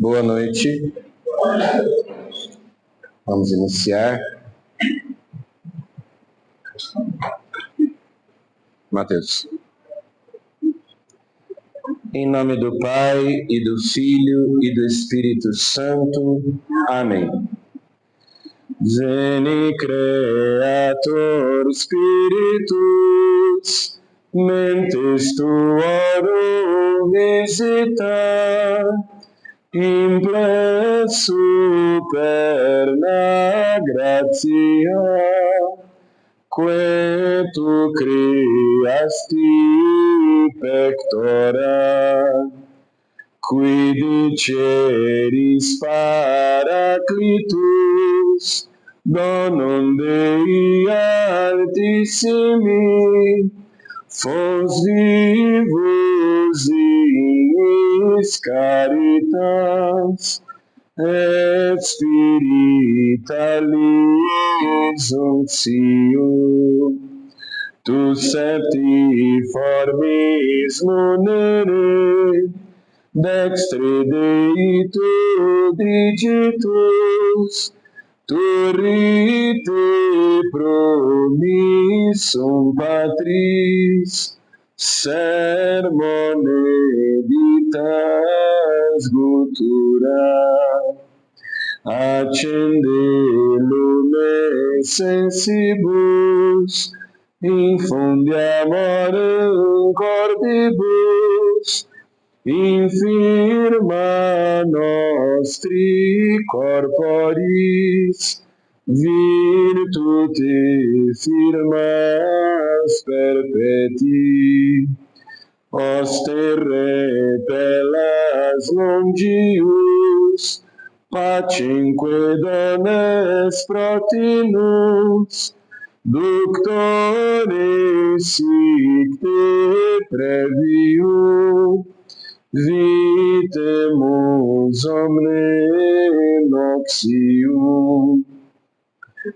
Boa noite. Vamos iniciar. Mateus. Em nome do Pai, e do Filho, e do Espírito Santo. Amém. Veni Creator Spiritus, mentes tuorum visita, imple superna gratia, que tu creasti pectora, qui diceris Paraclitus, donum Dei altissimi, fons vivus iis caritas, et spiritualis unctium, tu septiformis munere, dextre Dei tu digitus, turrite promissum Patris, sermone ditas gutura, accende lumen sensibus, infunde amorem cordibus, infirma nostri corporis, virtute firmas perpeti, oster repellas longius, pacinque dones protinus, ductore sic te previu, vitemus omne noxium,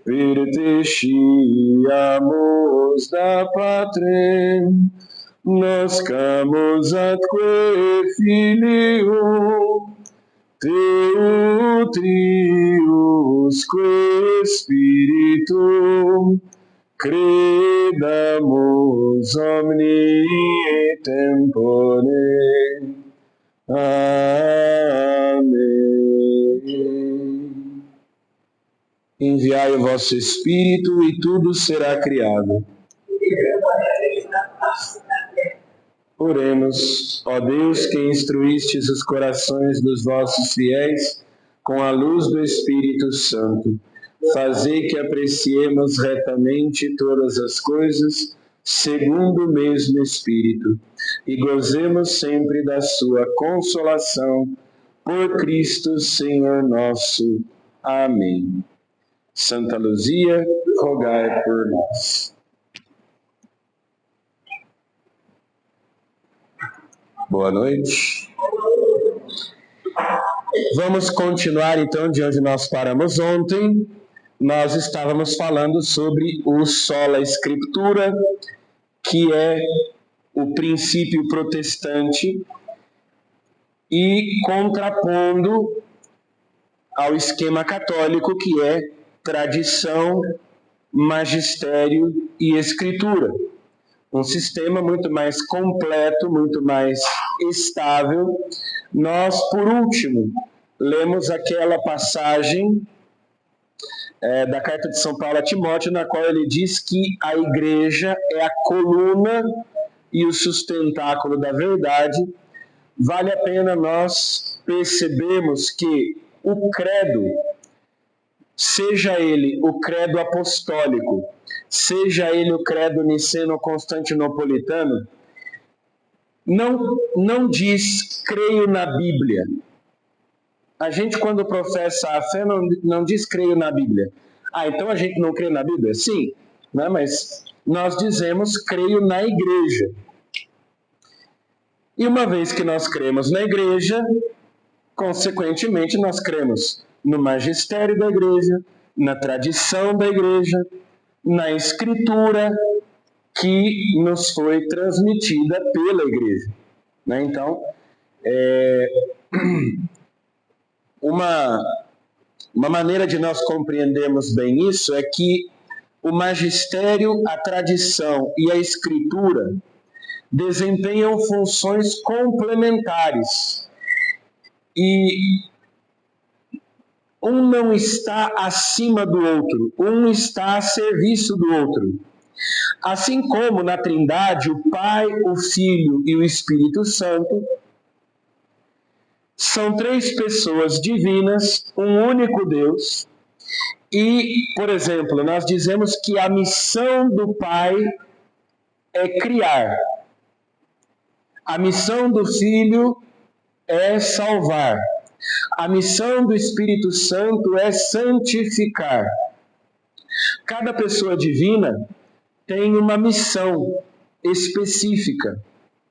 virticiamus da Patrem, noscamus atque Filium, Teu triusque Spiritum, credamus omni tempore. Amém. Enviai o vosso Espírito e tudo será criado. Oremos, ó Deus, que instruístes os corações dos vossos fiéis com a luz do Espírito Santo. Fazei que apreciemos retamente todas as coisas, segundo o mesmo Espírito, e gozemos sempre da sua consolação, por Cristo Senhor nosso. Amém. Santa Luzia, rogai por nós. Boa noite. Vamos continuar então de onde nós paramos ontem. Nós estávamos falando sobre o sola scriptura, que é o princípio protestante, e contrapondo ao esquema católico, que é tradição, magistério e escritura. Um sistema muito mais completo, muito mais estável. Nós, por último, lemos aquela passagem da carta de São Paulo a Timóteo, na qual ele diz que a igreja é a coluna e o sustentáculo da verdade. Vale a pena nós percebermos que o credo, seja ele o credo apostólico, seja ele o credo niceno-constantinopolitano, não diz creio na Bíblia. A gente, quando professa a fé, não diz creio na Bíblia. Então a gente não crê na Bíblia? Sim, né? Mas nós dizemos creio na igreja. E uma vez que nós cremos na igreja, consequentemente nós cremos no magistério da igreja, na tradição da igreja, na escritura que nos foi transmitida pela igreja. Né? Então, Uma maneira de nós compreendermos bem isso é que o magistério, a tradição e a escritura desempenham funções complementares. E um não está acima do outro, um está a serviço do outro. Assim como na Trindade, o Pai, o Filho e o Espírito Santo são três pessoas divinas, um único Deus. E, por exemplo, nós dizemos que a missão do Pai é criar. A missão do Filho é salvar. A missão do Espírito Santo é santificar. Cada pessoa divina tem uma missão específica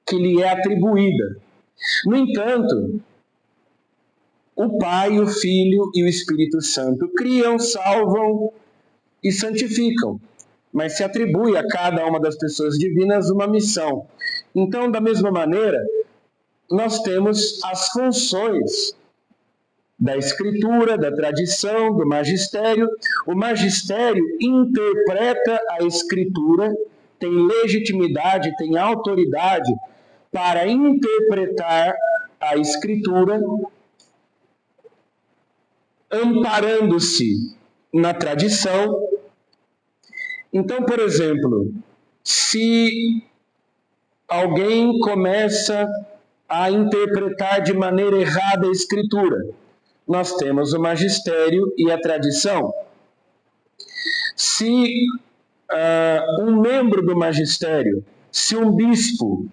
que lhe é atribuída. No entanto, o Pai, o Filho e o Espírito Santo criam, salvam e santificam, mas se atribui a cada uma das pessoas divinas uma missão. Então, da mesma maneira, nós temos as funções da Escritura, da tradição, do magistério. O magistério interpreta a Escritura, tem legitimidade, tem autoridade para interpretar a Escritura, amparando-se na tradição. Então, por exemplo, se alguém começa a interpretar de maneira errada a Escritura, nós temos o magistério e a tradição. Se um membro do magistério, se um bispo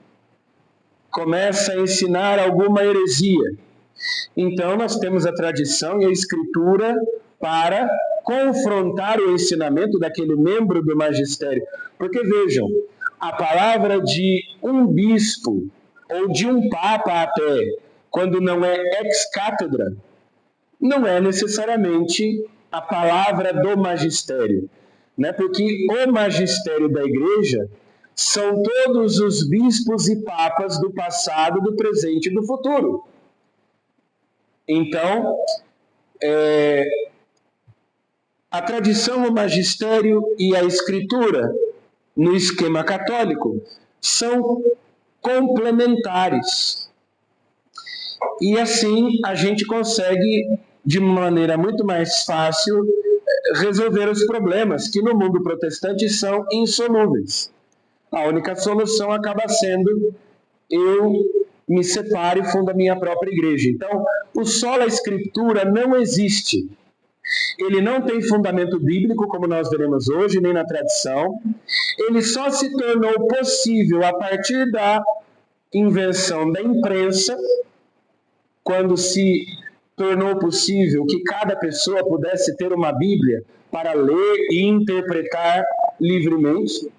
começa a ensinar alguma heresia, então nós temos a tradição e a Escritura para confrontar o ensinamento daquele membro do magistério. Porque vejam, a palavra de um bispo ou de um papa até, quando não é ex-cátedra, não é necessariamente a palavra do magistério, né? Porque o magistério da igreja são todos os bispos e papas do passado, do presente e do futuro. Então, a tradição, o magistério e a escritura, no esquema católico, são complementares. E assim a gente consegue, de maneira muito mais fácil, resolver os problemas que no mundo protestante são insolúveis. A única solução acaba sendo eu me separo e fundo a minha própria igreja. Então, o sola escritura não existe. Ele não tem fundamento bíblico, como nós veremos hoje, nem na tradição. Ele só se tornou possível a partir da invenção da imprensa, quando se tornou possível que cada pessoa pudesse ter uma Bíblia para ler e interpretar livremente.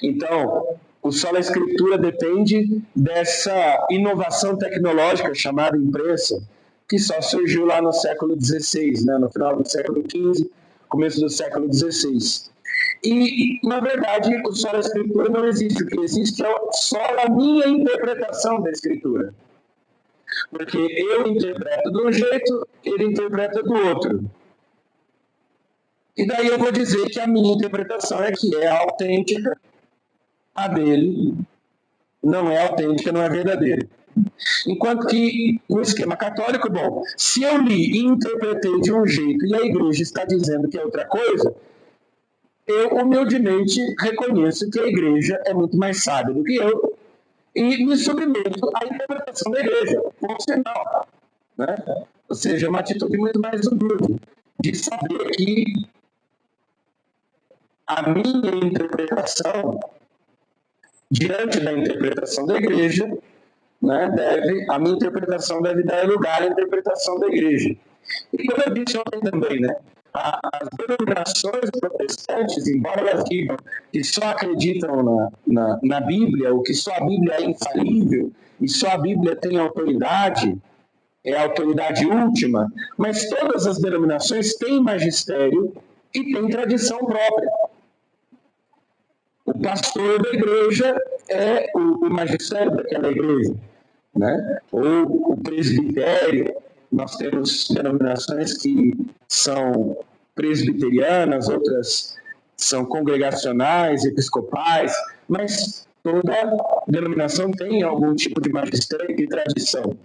Então, o sola escritura depende dessa inovação tecnológica chamada imprensa, que só surgiu lá no século XVI, né? No final do século XV, começo do século XVI. E, na verdade, o sola escritura não existe. O que existe é só a minha interpretação da escritura. Porque eu interpreto de um jeito, ele interpreta do outro. E daí eu vou dizer que a minha interpretação é que é autêntica, a dele não é autêntica, não é verdadeira. Enquanto que no esquema católico, bom, se eu li e interpretei de um jeito e a igreja está dizendo que é outra coisa, eu humildemente reconheço que a igreja é muito mais sábia do que eu e me submeto à interpretação da igreja, por sinal, né? Ou seja, uma atitude muito mais humilde, de saber que a minha interpretação, diante da interpretação da igreja, né, a minha interpretação deve dar lugar à interpretação da igreja. E como eu disse ontem também, né, as denominações protestantes, embora elas digam que só acreditam na Bíblia, ou que só a Bíblia é infalível, e só a Bíblia tem autoridade, é a autoridade última, mas todas as denominações têm magistério e têm tradição própria. O pastor da igreja é o magistério daquela igreja, né? Ou o presbitério, Nós temos denominações que são presbiterianas, outras são congregacionais, episcopais, mas toda denominação tem algum tipo de magistério e tradição.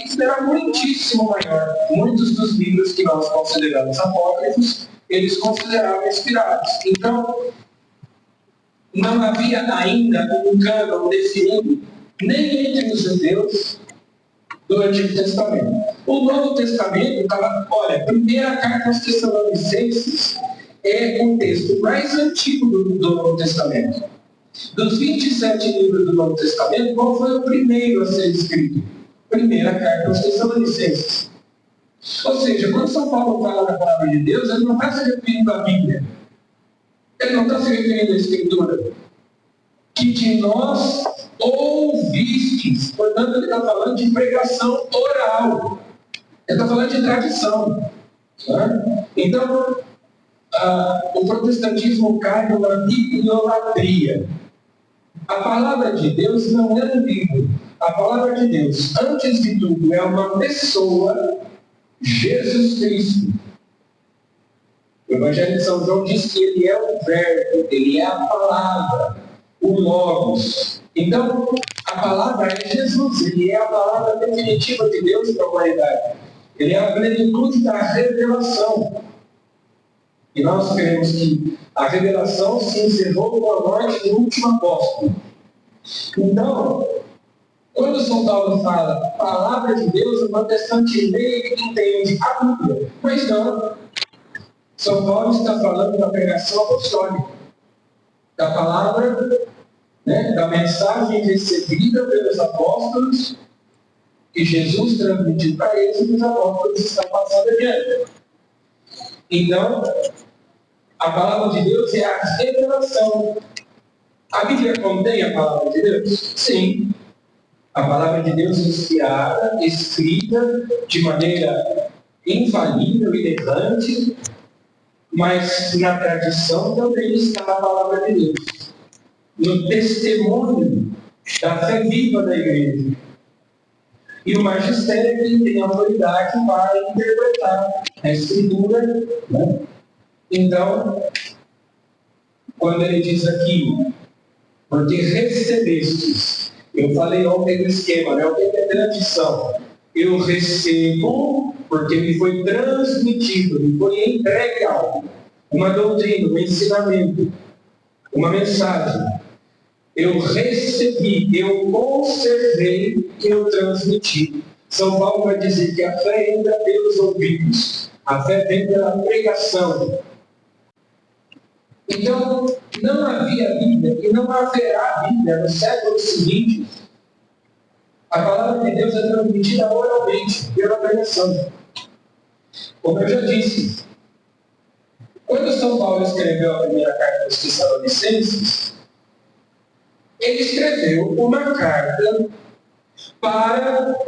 Isso era muitíssimo maior. Muitos dos livros que nós consideramos apócrifos, eles consideravam inspirados. Então, não havia ainda um cânon definido, nem entre os judeus do Antigo Testamento. O Novo Testamento estava, olha, a primeira carta aos Tessalonicenses é o texto mais antigo do Novo Testamento. Dos 27 livros do Novo Testamento, qual foi o primeiro a ser escrito? Primeira carta aos Tessalonicenses. Ou seja, quando São Paulo fala da palavra de Deus, ele não está se referindo à Bíblia. Ele não está se referindo à Escritura. Que de nós ouvistes. Portanto, ele está falando de pregação oral. Ele está falando de tradição. Né? Então, o protestantismo cai numa bibliolatria. A palavra de Deus não é um livro. A palavra de Deus, antes de tudo, é uma pessoa, Jesus Cristo. O Evangelho de São João diz que ele é o verbo, ele é a palavra, o Logos. Então, a palavra é Jesus, ele é a palavra definitiva de Deus para a humanidade. Ele é a plenitude da revelação. E nós queremos que a revelação se encerrou com a morte do último apóstolo. Então, quando São Paulo fala palavra de Deus, o protestante meio que entende a Bíblia. Mas não. São Paulo está falando da pregação apostólica, da palavra, né, da mensagem recebida pelos apóstolos que Jesus transmitiu para eles e os apóstolos estão passando adiante. Então, a palavra de Deus é a revelação. A Bíblia contém a palavra de Deus? Sim. A palavra de Deus inspirada, escrita de maneira infalível e errante, mas na tradição também está a palavra de Deus. No testemunho da fé viva da igreja. E o magistério que tem autoridade para interpretar a escritura, né? Então, quando ele diz aqui, porque recebestes, eu falei ontem do esquema, né? O que é tradição? Eu recebo porque me foi transmitido, me foi entregue algo, uma doutrina, um ensinamento, uma mensagem. Eu recebi, eu conservei, eu transmiti. São Paulo vai dizer que a fé entra pelos ouvidos, a fé vem pela pregação. Então, não havia Bíblia e não haverá Bíblia no século seguinte. A palavra de Deus é transmitida oralmente, pela pregação. Como eu já disse, quando São Paulo escreveu a primeira carta aos Tessalonicenses, ele escreveu uma carta para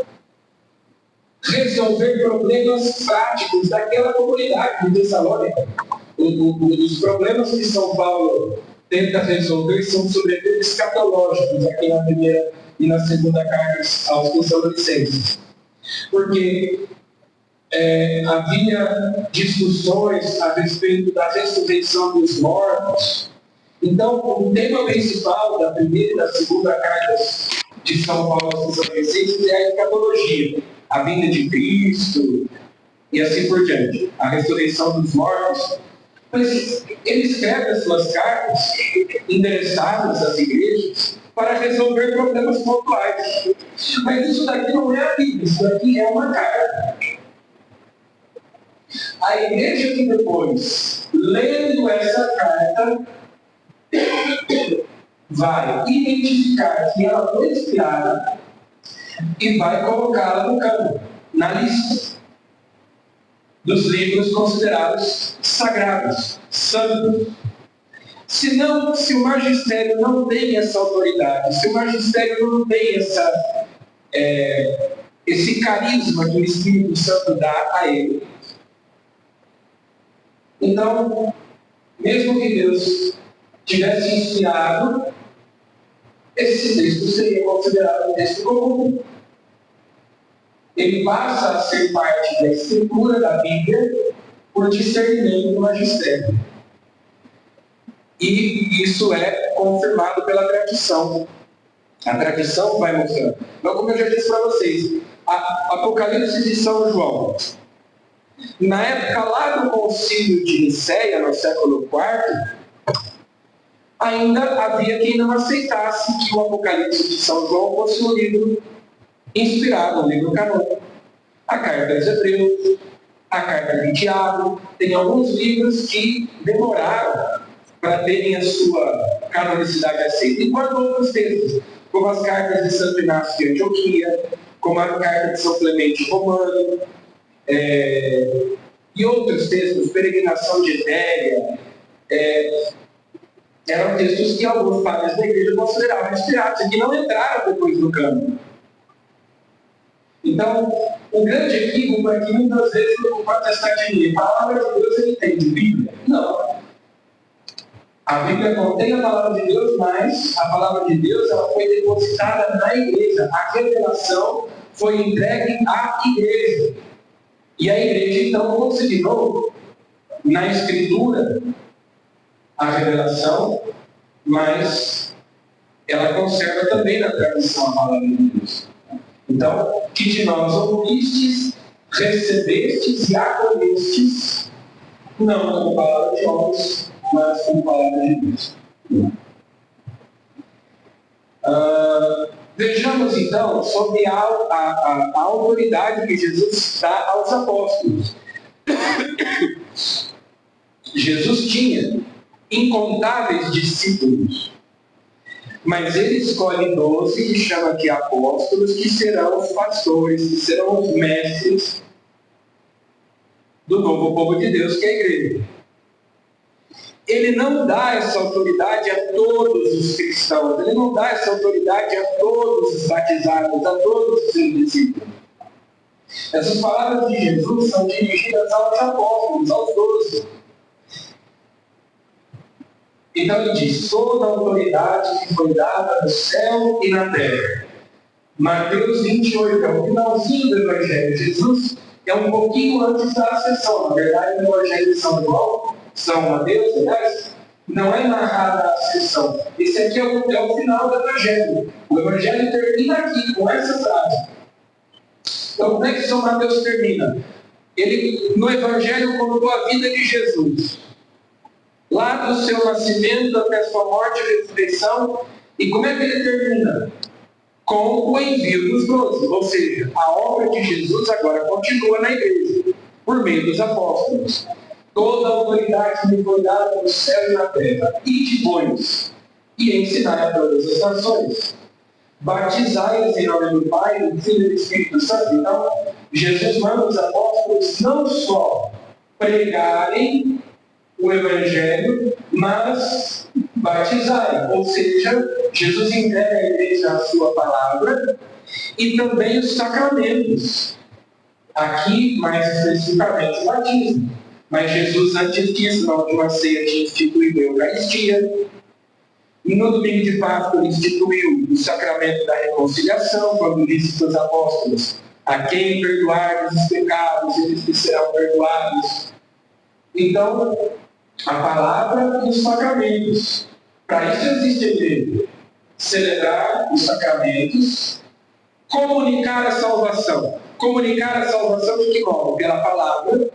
resolver problemas práticos daquela comunidade de Tessalônica. Os problemas que São Paulo tenta resolver são sobretudo escatológicos, aqui na primeira e na segunda carta aos Tessalonicenses. Porque havia discussões a respeito da ressurreição dos mortos. Então, o tema principal da primeira e da segunda cartas de São Paulo aos Tessalonicenses é a escatologia, a vinda de Cristo e assim por diante, a ressurreição dos mortos. Mas ele escreve as suas cartas endereçadas às igrejas para resolver problemas pontuais. Mas isso daqui não é a Bíblia, isso daqui é uma carta. A igreja que depois, lendo essa carta, vai identificar que ela foi inspirada e vai colocá-la no cânon, na lista dos livros considerados sagrados, santos. Se o magistério não tem essa autoridade, se o magistério não tem esse carisma que o Espírito Santo dá a ele, então, mesmo que Deus tivesse inspirado, esse texto seria considerado um texto comum. Ele passa a ser parte da escritura da Bíblia por discernimento do magistério. E isso é confirmado pela tradição. A tradição vai mostrando. Então, como eu já disse para vocês, Apocalipse de São João. Na época lá do concílio de Nicéia, no século IV, ainda havia quem não aceitasse que o Apocalipse de São João fosse um livro inspirado, um livro canônico. A carta aos Hebreus, a carta de Tiago, tem alguns livros que demoraram para terem a sua canonicidade aceita, enquanto outros textos, como as cartas de Santo Inácio de Antioquia, como a carta de São Clemente Romano, e outros textos, Peregrinação de Etéria, eram textos que alguns padres da igreja consideravam inspirados e que não entraram depois no cânon. Então, o grande equívoco é que muitas vezes o protestante a palavra de Deus ele tem de Bíblia. Não. A Bíblia contém a palavra de Deus, mas a palavra de Deus ela foi depositada na igreja. A revelação foi entregue à igreja. E a igreja, então, considerou na Escritura a revelação, mas ela conserva também na tradição a palavra de Deus. Então, que de nós ouvistes, recebestes e acolhestes, não como palavra de homens, mas como palavra de Deus. Vejamos então sobre a autoridade que Jesus dá aos apóstolos. Jesus tinha incontáveis discípulos. Mas ele escolhe 12 e chama aqui apóstolos, que serão os pastores, que serão os mestres do novo povo de Deus, que é a igreja. Ele não dá essa autoridade a todos os cristãos, ele não dá essa autoridade a todos os batizados, a todos os discípulos. Essas palavras de Jesus são dirigidas aos apóstolos, aos 12. Então ele diz: toda a autoridade que foi dada no céu e na terra. Mateus 28, é o finalzinho do Evangelho. Jesus é um pouquinho antes da ascensão. Na verdade, no Evangelho de São João, São Mateus, aliás, não é narrada a ascensão. Esse aqui é o final do Evangelho. O Evangelho termina aqui, com essa frase. Então, como é que São Mateus termina? Ele, no Evangelho, contou a vida de Jesus. Lá do seu nascimento até a sua morte e ressurreição. E como é que ele termina? Com o envio dos 12. Ou seja, a obra de Jesus agora continua na igreja, por meio dos apóstolos. Toda a autoridade me foi dada no céu e na terra. Ide, pois, e ensinai a todas as nações. Batizai-os em nome do Pai, do Filho e do Espírito Santo. Então, Jesus manda os apóstolos não só pregarem o Evangelho, mas batizarem. Ou seja, Jesus entrega à igreja a sua palavra e também os sacramentos. Aqui, mais especificamente, o batismo. Mas Jesus, antes disso, na última ceia, tinha instituído a Eucaristia. E no domingo de Páscoa, ele instituiu o sacramento da reconciliação, quando disse para os apóstolos: a quem perdoar os pecados, eles lhes serão perdoados. Então, a palavra e os sacramentos. Para isso existe a igreja. Celebrar os sacramentos, comunicar a salvação. Comunicar a salvação de que modo? Pela palavra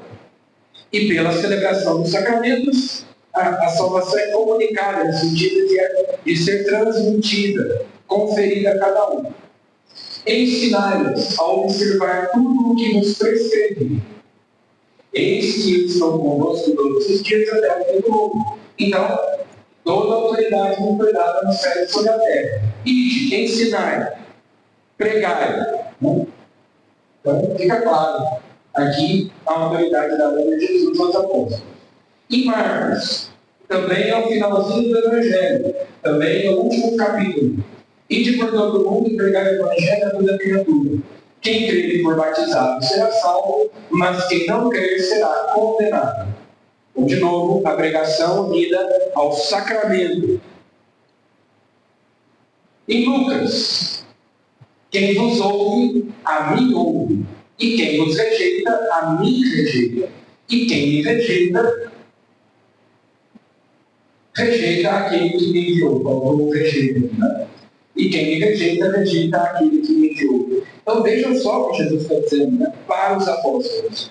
e pela celebração dos sacramentos. A salvação é comunicada, no sentido de ser transmitida, conferida a cada um. Ensinar-lhes a observar tudo o que nos prescrevi. Eis que eu estou convosco todos os dias até o fim do mundo. Então, toda a autoridade me foi dada no céu e sobre a terra. Ide, ensinai, pregai. Então, fica claro. Aqui, a autoridade da lei de Jesus aos apóstolos. E Marcos, também é o finalzinho do Evangelho, também é o último capítulo. Ide por todo mundo e pregai o Evangelho a toda criatura. Quem crer e for batizado será salvo, mas quem não crer será condenado. De novo, a pregação unida ao sacramento. Em Lucas, quem vos ouve, a mim ouve. E quem vos rejeita, a mim rejeita. E quem me rejeita, rejeita aquele que me enviou. Ou rejeita, né? E quem me rejeita, rejeita aquele que me enviou. Então vejam só o que Jesus está dizendo, né? Para os apóstolos.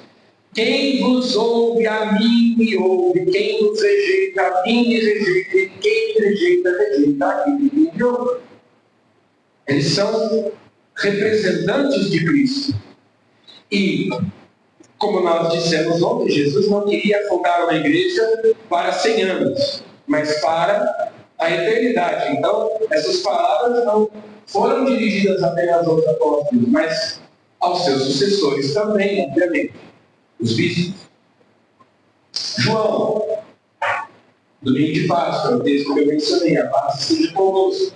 Quem vos ouve, a mim me ouve. Quem vos rejeita, a mim me rejeita. E quem me rejeita, rejeita aquele que me enviou. Eles são representantes de Cristo. E, como nós dissemos ontem, Jesus não queria fundar uma igreja para 100 anos, mas para a eternidade. Então, essas palavras não foram dirigidas apenas aos apóstolos, mas aos seus sucessores também, obviamente, os bispos. João, domingo de Páscoa, o texto que eu mencionei, a paz seja convosco.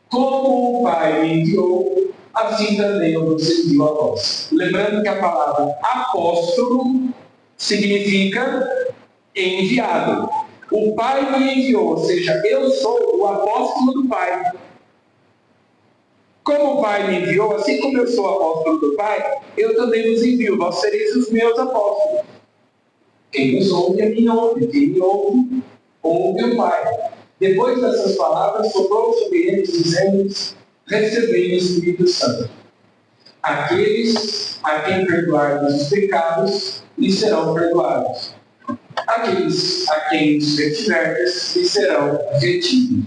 Como o Pai me enviou, assim também eu vos envio a vós. Lembrando que a palavra apóstolo significa enviado. O Pai me enviou, ou seja, eu sou o apóstolo do Pai. Como o Pai me enviou, assim como eu sou apóstolo do Pai, eu também vos envio, vós sereis os meus apóstolos. Quem nos ouve, a mim ouve. Quem me ouve, ouve o Pai. Depois dessas palavras, soprou sobre eles, dizendo-lhes: recebei o Espírito Santo. Aqueles a quem perdoarmos os pecados, lhes serão perdoados. Aqueles a quem os retiverdes, lhes serão retidos.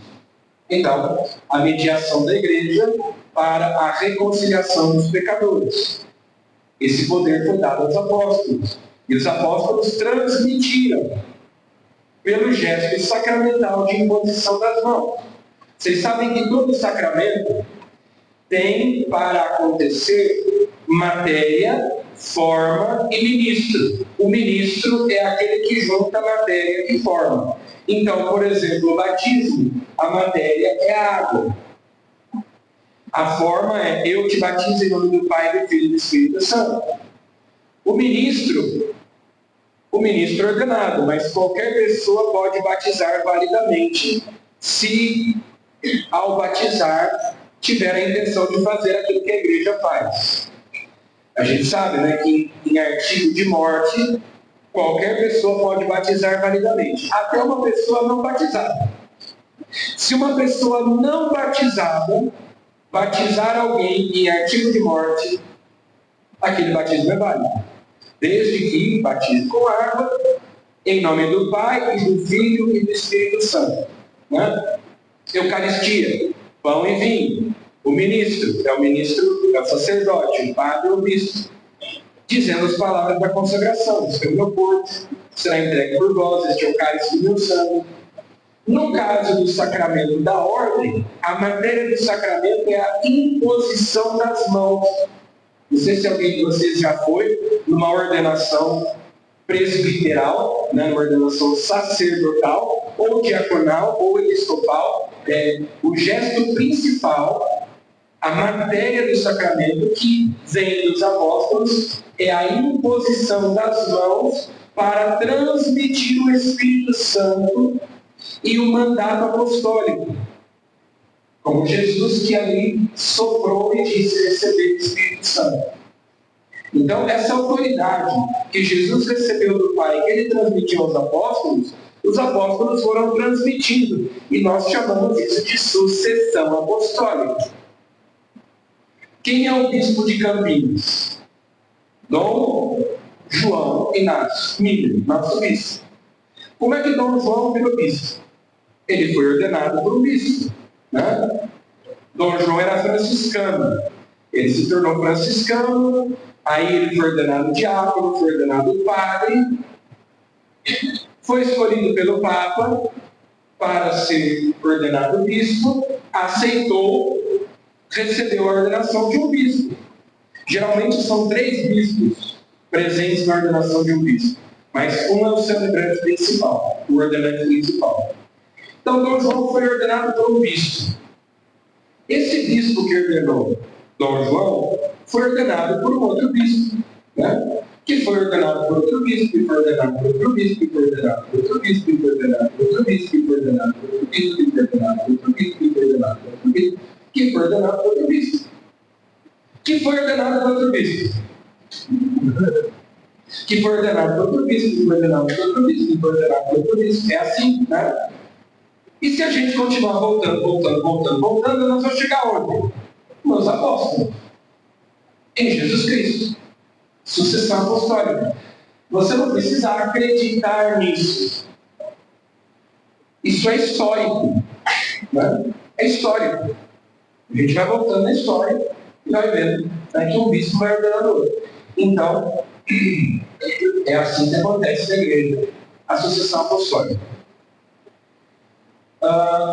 Então, a mediação da igreja para a reconciliação dos pecadores. Esse poder foi dado aos apóstolos. E os apóstolos transmitiram pelo gesto sacramental de imposição das mãos. Vocês sabem que todo sacramento tem para acontecer matéria, forma e ministro. O ministro é aquele que junta matéria e forma. Então, por exemplo, o batismo, a matéria é a água. A forma é: eu te batizo em nome do Pai, do Filho e do Espírito Santo. O ministro é ordenado, mas qualquer pessoa pode batizar validamente se, ao batizar, tiver a intenção de fazer aquilo que a igreja faz. A gente sabe, né, que em artigo de morte, qualquer pessoa pode batizar validamente, até uma pessoa não batizada. Se uma pessoa não batizada batizar alguém em artigo de morte, aquele batismo é válido, desde que batize com água, em nome do Pai, e do Filho e do Espírito Santo. Né? Eucaristia, pão e vinho. O ministro é o sacerdote, o padre ou o bispo, dizendo as palavras da consagração: este é o meu corpo, será entregue por vós, este é o cálice do meu sangue. No caso do sacramento da ordem, a matéria do sacramento é a imposição das mãos. Não sei se alguém de vocês já foi numa ordenação presbiteral, né, uma ordenação sacerdotal, ou diaconal, ou episcopal. O gesto principal, a matéria do sacramento que vem dos apóstolos, é a imposição das mãos para transmitir o Espírito Santo e o mandato apostólico. Como Jesus, que ali soprou e disse receber o Espírito Santo. Então, essa autoridade que Jesus recebeu do Pai, que ele transmitiu aos apóstolos, os apóstolos foram transmitindo. E nós chamamos isso de sucessão apostólica. Quem é o bispo de Campinas? Dom João Inácio Miller, nosso bispo. Como é que Dom João virou bispo? Ele foi ordenado por um bispo. Né? Dom João era franciscano. Ele se tornou franciscano, aí ele foi ordenado diácono, foi ordenado padre, foi escolhido pelo Papa para ser ordenado bispo, aceitou, recebeu a ordenação de um bispo. Geralmente são 3 bispos presentes na ordenação de um bispo, mas um é o celebrante principal, o ordenante principal. Então, Dom João foi ordenado por um bispo. Esse bispo que ordenou Dom João foi ordenado por um outro bispo, né? Que foi ordenado por outro bispo, que foi ordenado por outro bispo, que foi ordenado por outro bispo, que foi ordenado por outro bispo, que foi ordenado por outro bispo, que foi ordenado por outro bispo, que foi ordenado por outro bispo, que foi ordenado por outro bispo, que foi ordenado por outro bispo, que foi ordenado por outro bispo, que foi ordenado por outro bispo, que foi ordenado por outro bispo. É assim, né? E se a gente continuar voltando, nós vamos chegar onde? Nos apóstolos. Em Jesus Cristo. Sucessão apostólica. Você não precisa acreditar nisso. Isso é histórico. Né? É histórico. A gente vai voltando na história e vai vendo, né, que um bispo vai ordenando outro. Então, é assim que acontece na igreja. A sucessão apostólica.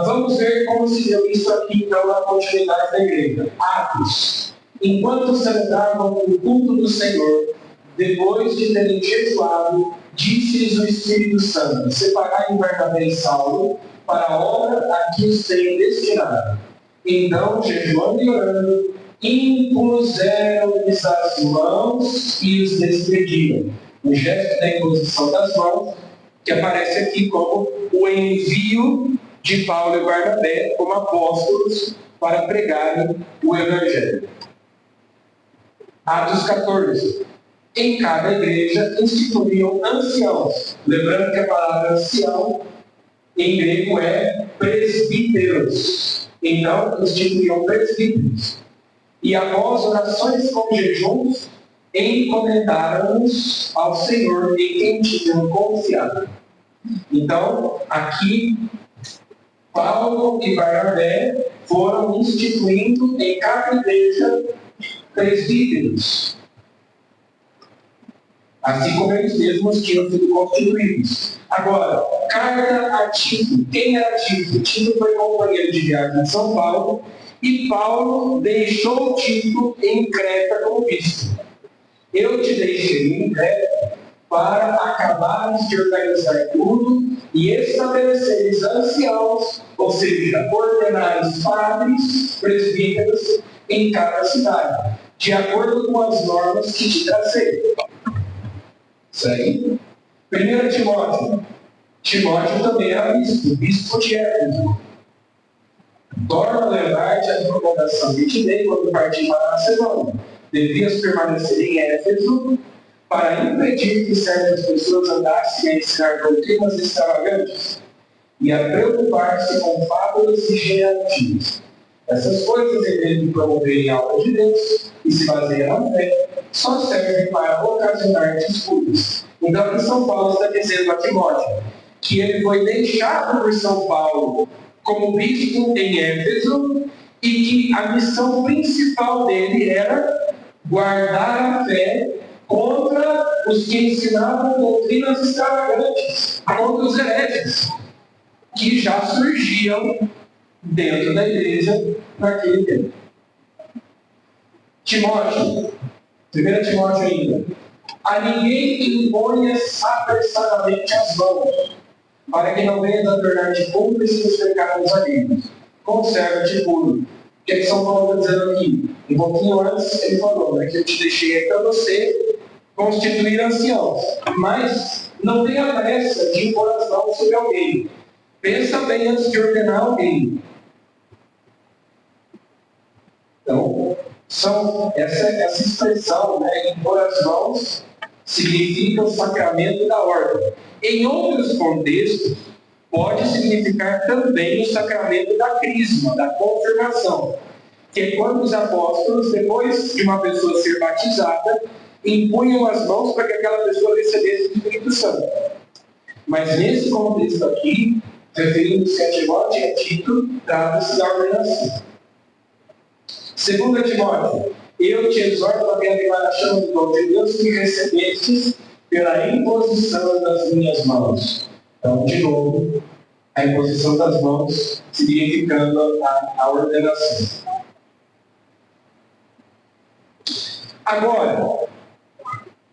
Vamos ver como se deu isso aqui, então, na continuidade da igreja. Atos. Enquanto celebravam o culto do Senhor, depois de terem jejuado, disse-lhes o Espírito Santo: separai Barnabé e Saulo para a obra a que os tenho destinado. Então, jejuando e orando, impuseram-lhes as mãos e os despediram. O gesto da imposição das mãos, que aparece aqui como o envio de Paulo e Barnabé como apóstolos para pregarem o Evangelho. Atos 14. Em cada igreja instituíam anciãos. Lembrando que a palavra ancião em grego é presbíteros. Então, instituíam presbíteros. E após orações com jejuns, encomendaram-nos ao Senhor em quem tinham confiado. Então, aqui, Paulo e Barnabé foram instituindo em cada igreja presbíteros. assim como eles mesmos tinham sido constituídos. Agora, carta a Tito. Quem era Tito? Tito foi companheiro de viagem de São Paulo, e Paulo deixou Tito em Creta como bispo. Eu te deixei em Creta para acabares de organizar tudo e estabeleceres anciãos, ou seja, ordenares padres, presbíteros em cada cidade, de acordo com as normas que te tracei. Isso aí. 1 Timóteo. Timóteo também era bispo de Éfeso. Torna a levar-te a recomendação que te dei quando parti para a Macedônia. Devias permanecer em Éfeso para impedir que certas pessoas andassem a ensinar doutrinas extravagantes e a preocupar-se com fábulas e genealogias. Essas coisas, em vez de promoverem a obra de Deus e se baseiam na fé, só servem para ocasionar disputas. Então, aqui São Paulo está dizendo a Timóteo que ele foi deixado por São Paulo como bispo em Éfeso e que a missão principal dele era guardar a fé contra os que ensinavam doutrinas extravagantes, contra os hereges, que já surgiam dentro da igreja naquele tempo. Timóteo, 1 Timóteo ainda. A ninguém imponha apressadamente as mãos, para que não venhas a tornar-te cúmplice dos pecados alheios. Conserva-te puro. O que São Paulo está dizendo aqui? Um pouquinho antes ele falou, que eu te deixei aí para você constituir anciãos. Mas não tenha pressa de impor as mãos sobre alguém. Pensa bem antes de ordenar alguém. Então, essa expressão, impor as mãos, significa o sacramento da ordem. Em outros contextos, pode significar também o sacramento da crisma, da confirmação, que é quando os apóstolos, depois de uma pessoa ser batizada, impunham as mãos para que aquela pessoa recebesse o Espírito Santo. Mas nesse contexto aqui, referindo-se a Timóteo e a Tito, trata-se da ordenação. 2 Timóteo, eu te exorto a reavivar a chama do dom de Deus que recebestes pela imposição das minhas mãos. Então, de novo, a imposição das mãos significando a ordenação. Agora,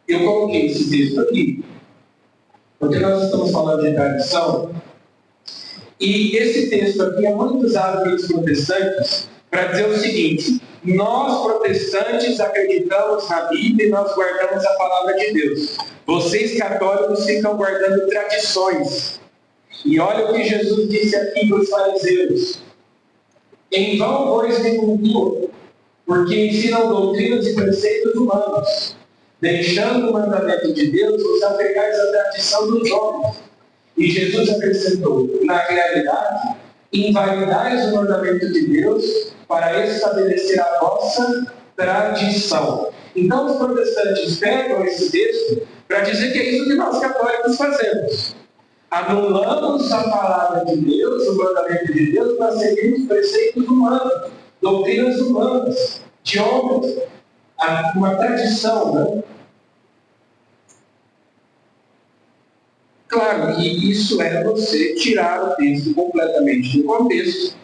eu coloquei esse texto aqui, porque nós estamos falando de tradição, e esse texto aqui é muito usado pelos protestantes para dizer o seguinte: nós protestantes acreditamos na Bíblia e nós guardamos a palavra de Deus. Vocês católicos ficam guardando tradições. E olha o que Jesus disse aqui para os fariseus: em vão vos me cultuam, porque ensinam doutrinas e preceitos humanos. Deixando o mandamento de Deus, vos apegais à tradição dos homens. E Jesus acrescentou: na realidade, invalidais o mandamento de Deus para estabelecer a vossa tradição. Então os protestantes pegam esse texto para dizer que é isso que nós católicos fazemos. Anulamos a palavra de Deus, o mandamento de Deus, para seguir os preceitos humanos, doutrinas humanas, de homens, uma tradição, né? Claro, e isso é você tirar o texto completamente do contexto.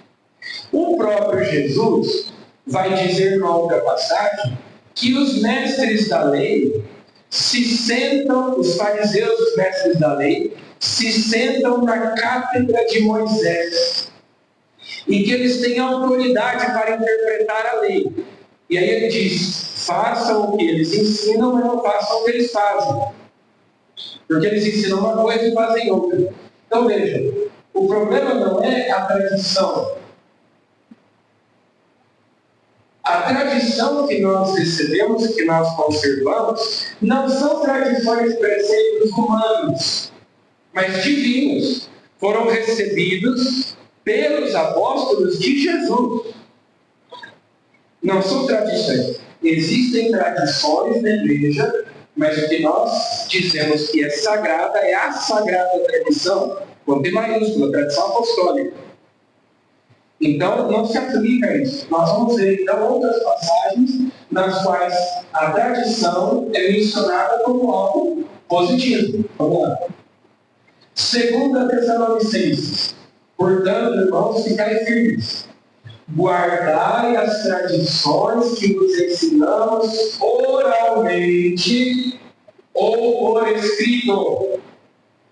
O próprio Jesus vai dizer na outra passagem que os mestres da lei se sentam, os fariseus, os mestres da lei, se sentam na cátedra de Moisés e que eles têm autoridade para interpretar a lei. E aí ele diz: façam o que eles ensinam, mas não façam o que eles fazem. Porque eles ensinam uma coisa e fazem outra. Então veja, o problema não é a tradição. A tradição que nós recebemos e que nós conservamos não são tradições e preceitos humanos, mas divinos. Foram recebidos pelos apóstolos de Jesus. Não são tradições. Existem tradições na igreja, mas o que nós dizemos que é sagrada é a sagrada tradição, com T maiúscula, tradição apostólica. Então, não se aplica isso. Nós vamos ver, então, outras passagens nas quais a tradição é mencionada como algo positivo. Vamos lá. 2 Tessalonicenses. Portanto, irmãos, ficai firmes. Guardai as tradições que vos ensinamos oralmente ou por escrito.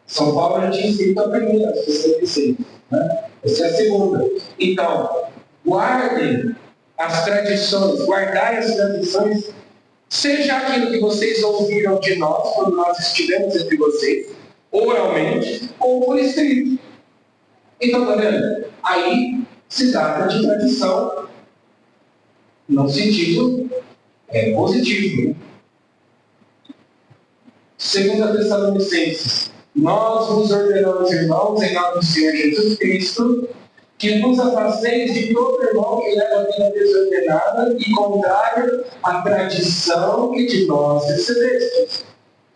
São Paulo já tinha escrito a primeira, as 66, né? Essa é a segunda. Então, guardem as tradições, guardai as tradições, seja aquilo que vocês ouviram de nós, quando nós estivemos entre vocês, oralmente ou por escrito. Então, tá vendo? Aí se trata de tradição no sentido positivo. 2 Tessalonicenses. Nós vos ordenamos, irmãos, em nome do Senhor Jesus Cristo, que vos afasteis de todo irmão que leva a vida desordenada e contrária à tradição que de nós recebestes.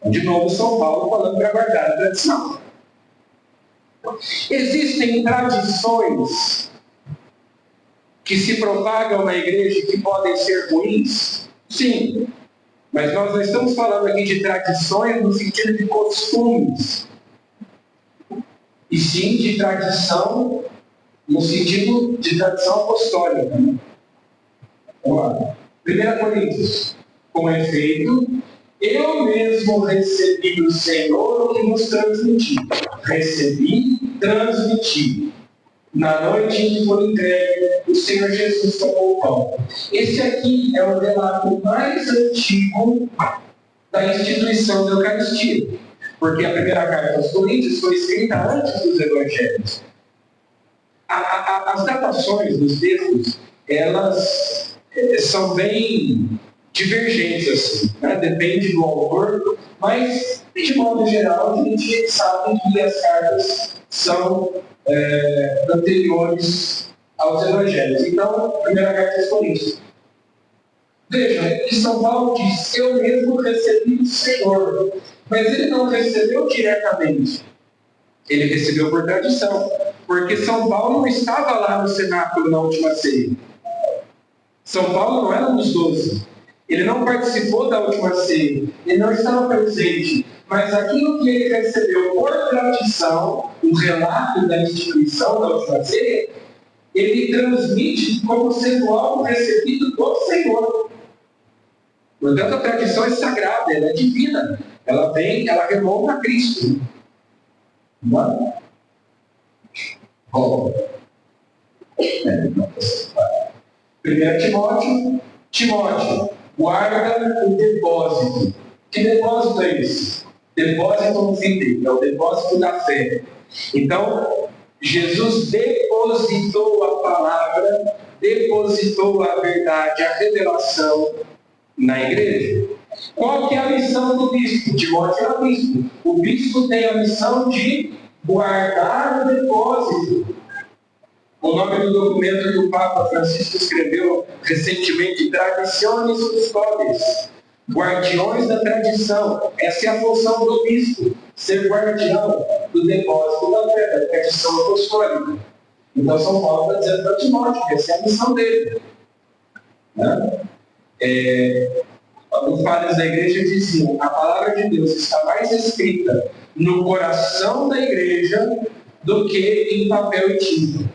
De novo, São Paulo falando para guardar a tradição. Existem tradições que se propagam na igreja que podem ser ruins? Sim. Mas nós não estamos falando aqui de tradições no sentido de costumes, e sim de tradição no sentido de tradição apostólica. Vamos lá. 1 Coríntios. Com efeito, eu mesmo recebi do Senhor o que nos transmiti. Recebi, transmiti. Na noite em que foi entregue, o Senhor Jesus tomou o pão. Esse aqui é o relato mais antigo da instituição da Eucaristia, porque a primeira carta aos Coríntios foi escrita antes dos Evangelhos. As datações dos textos, elas são bem divergentes, assim, né? Depende do autor, mas, de modo geral, a gente sabe que as cartas são anteriores aos Evangelhos. Então, primeira carta aos Coríntios. Vejam, que São Paulo diz: eu mesmo recebi do Senhor. Mas ele não recebeu diretamente. Ele recebeu por tradição. Porque São Paulo não estava lá no cenáculo na última ceia. São Paulo não era um dos 12. Ele não participou da última ceia. Ele não estava presente. Mas aquilo que ele recebeu por tradição, o relato da instituição da última ceia, ele transmite como sendo algo recebido do Senhor. Portanto, a tradição é sagrada, ela é divina. Ela remonta a Cristo. Não? Bom. 1 Timóteo, guarda o depósito. Que depósito é esse? Depósito no fim, é o depósito da fé. Então, Jesus depositou a palavra, depositou a verdade, a revelação na igreja. Qual que é a missão do bispo? Timóteo era bispo. O bispo tem a missão de guardar o depósito. O nome do documento que o Papa Francisco escreveu recentemente: Traditionis Custodes, guardiões da tradição. Essa é a função do bispo, ser guardião do depósito da fé, da tradição apostólica. Então São Paulo está dizendo para Timóteo que essa é a missão dele. Né? Os padres da igreja diziam: a palavra de Deus está mais escrita no coração da igreja do que em papel e tinta,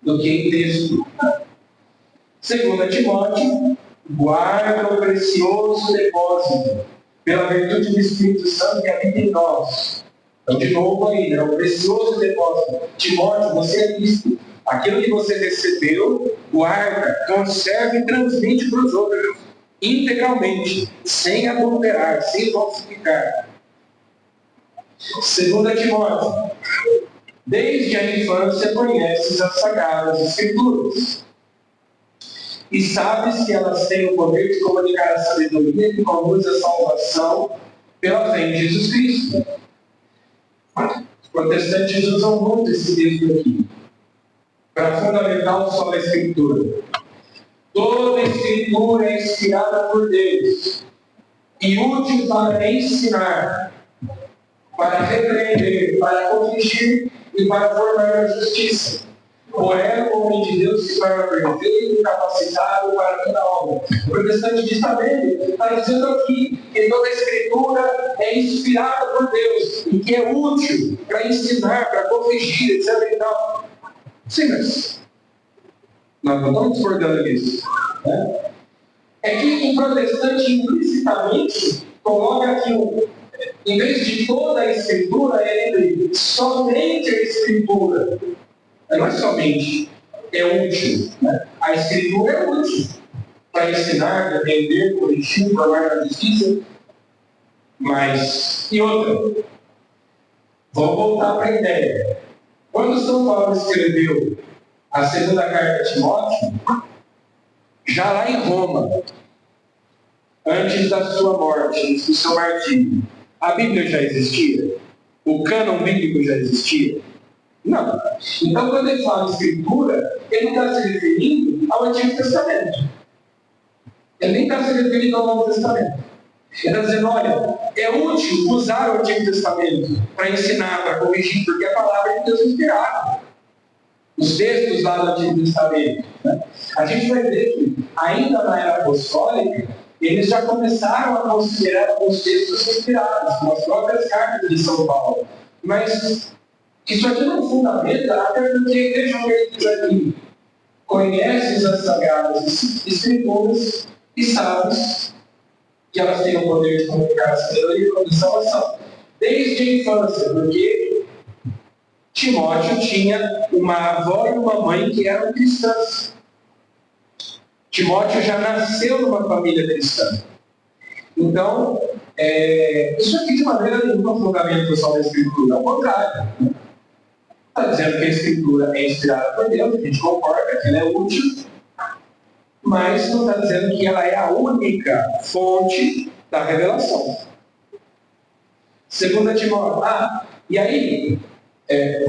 do que em texto. 2 Timóteo, guarda o precioso depósito, pela virtude do Espírito Santo que habita em nós. Então, de novo aí, né? O precioso depósito. Timóteo, você é bispo. Aquilo que você recebeu, guarda, conserva e transmite para os outros, integralmente, sem adulterar, sem falsificar. 2 Timóteo, desde a infância conheces as Sagradas Escrituras e sabes que elas têm o poder de comunicar a sabedoria que conduz à salvação pela fé em Jesus Cristo. Os protestantes usam muito esse livro aqui para fundamentar só a Escritura. Toda a Escritura é inspirada por Deus e útil para ensinar, para repreender, para corrigir e para formar a justiça, Por ela, o homem de Deus se torna perfeito e capacitado para toda obra. O protestante diz, está dizendo aqui que toda a Escritura é inspirada por Deus e que é útil para ensinar, para corrigir, etc. E tal. Sim, mas nós não estamos discordando disso. Né? É que o protestante implicitamente coloca que, em vez de toda a Escritura, ele diz somente a Escritura. Não é somente, é útil. Né? A Escritura é útil para ensinar, defender, corrigir, formar na justiça. Mas, e outra, vamos voltar para a ideia. Quando São Paulo escreveu a segunda carta a Timóteo, já lá em Roma, antes da sua morte, antes do seu martírio, a Bíblia já existia? O cânon bíblico já existia? Não. Então, quando ele fala Escritura, ele não está se referindo ao Antigo Testamento. Ele nem está se referindo ao Novo Testamento. Ele está dizendo, olha, é útil usar o Antigo Testamento para ensinar, para corrigir, porque a palavra de Deus é inspirada. Os textos lá do Antigo Testamento. Né? A gente vai ver que, ainda na era apostólica, eles já começaram a considerar alguns textos inspirados, como as próprias cartas de São Paulo. Mas isso aqui não fundamenta, até porque, vejam o que ele diz aqui, conheces as Sagradas Escrituras e sabes que elas têm o poder de comunicar a sabedoria e a salvação. Desde a infância, porque Timóteo tinha uma avó e uma mãe que eram cristãs. Timóteo já nasceu numa família cristã. Então, isso aqui de maneira nenhuma é um fundamento só da Escritura, ao contrário. Está dizendo que a Escritura é inspirada por Deus, a gente concorda que ela é útil, mas não está dizendo que ela é a única fonte da revelação. 2 Timóteo. E aí, 2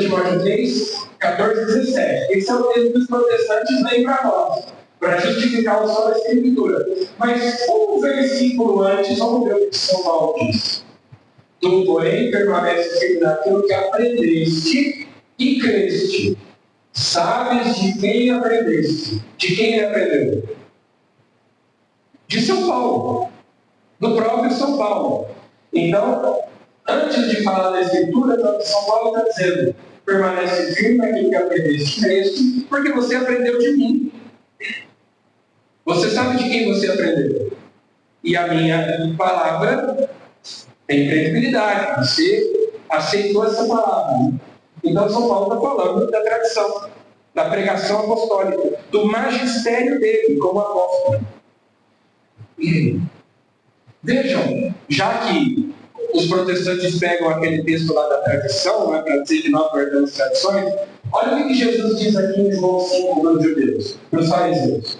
Timóteo 3, 14 e 17. Esse é o texto que os protestantes leem para nós, para justificar o uso da Escritura. Mas um versículo antes, vamos ver o que São Paulo diz. Tu, porém, permanece firme naquilo que aprendeste e creste. Sabes de quem aprendeste? De quem ele aprendeu? De São Paulo. Do próprio São Paulo. Então, antes de falar da Escritura, São Paulo está dizendo, permanece firme naquilo que aprendeste e creste, porque você aprendeu de mim. Você sabe de quem você aprendeu. E a minha palavra tem credibilidade. Você aceitou essa palavra. Então, São Paulo está falando da tradição, da pregação apostólica, do magistério dele como apóstolo. E vejam, já que os protestantes pegam aquele texto lá da tradição, né, para dizer que nós guardamos tradições, olha o que Jesus diz aqui em João 5, para os judeus, para os fariseus.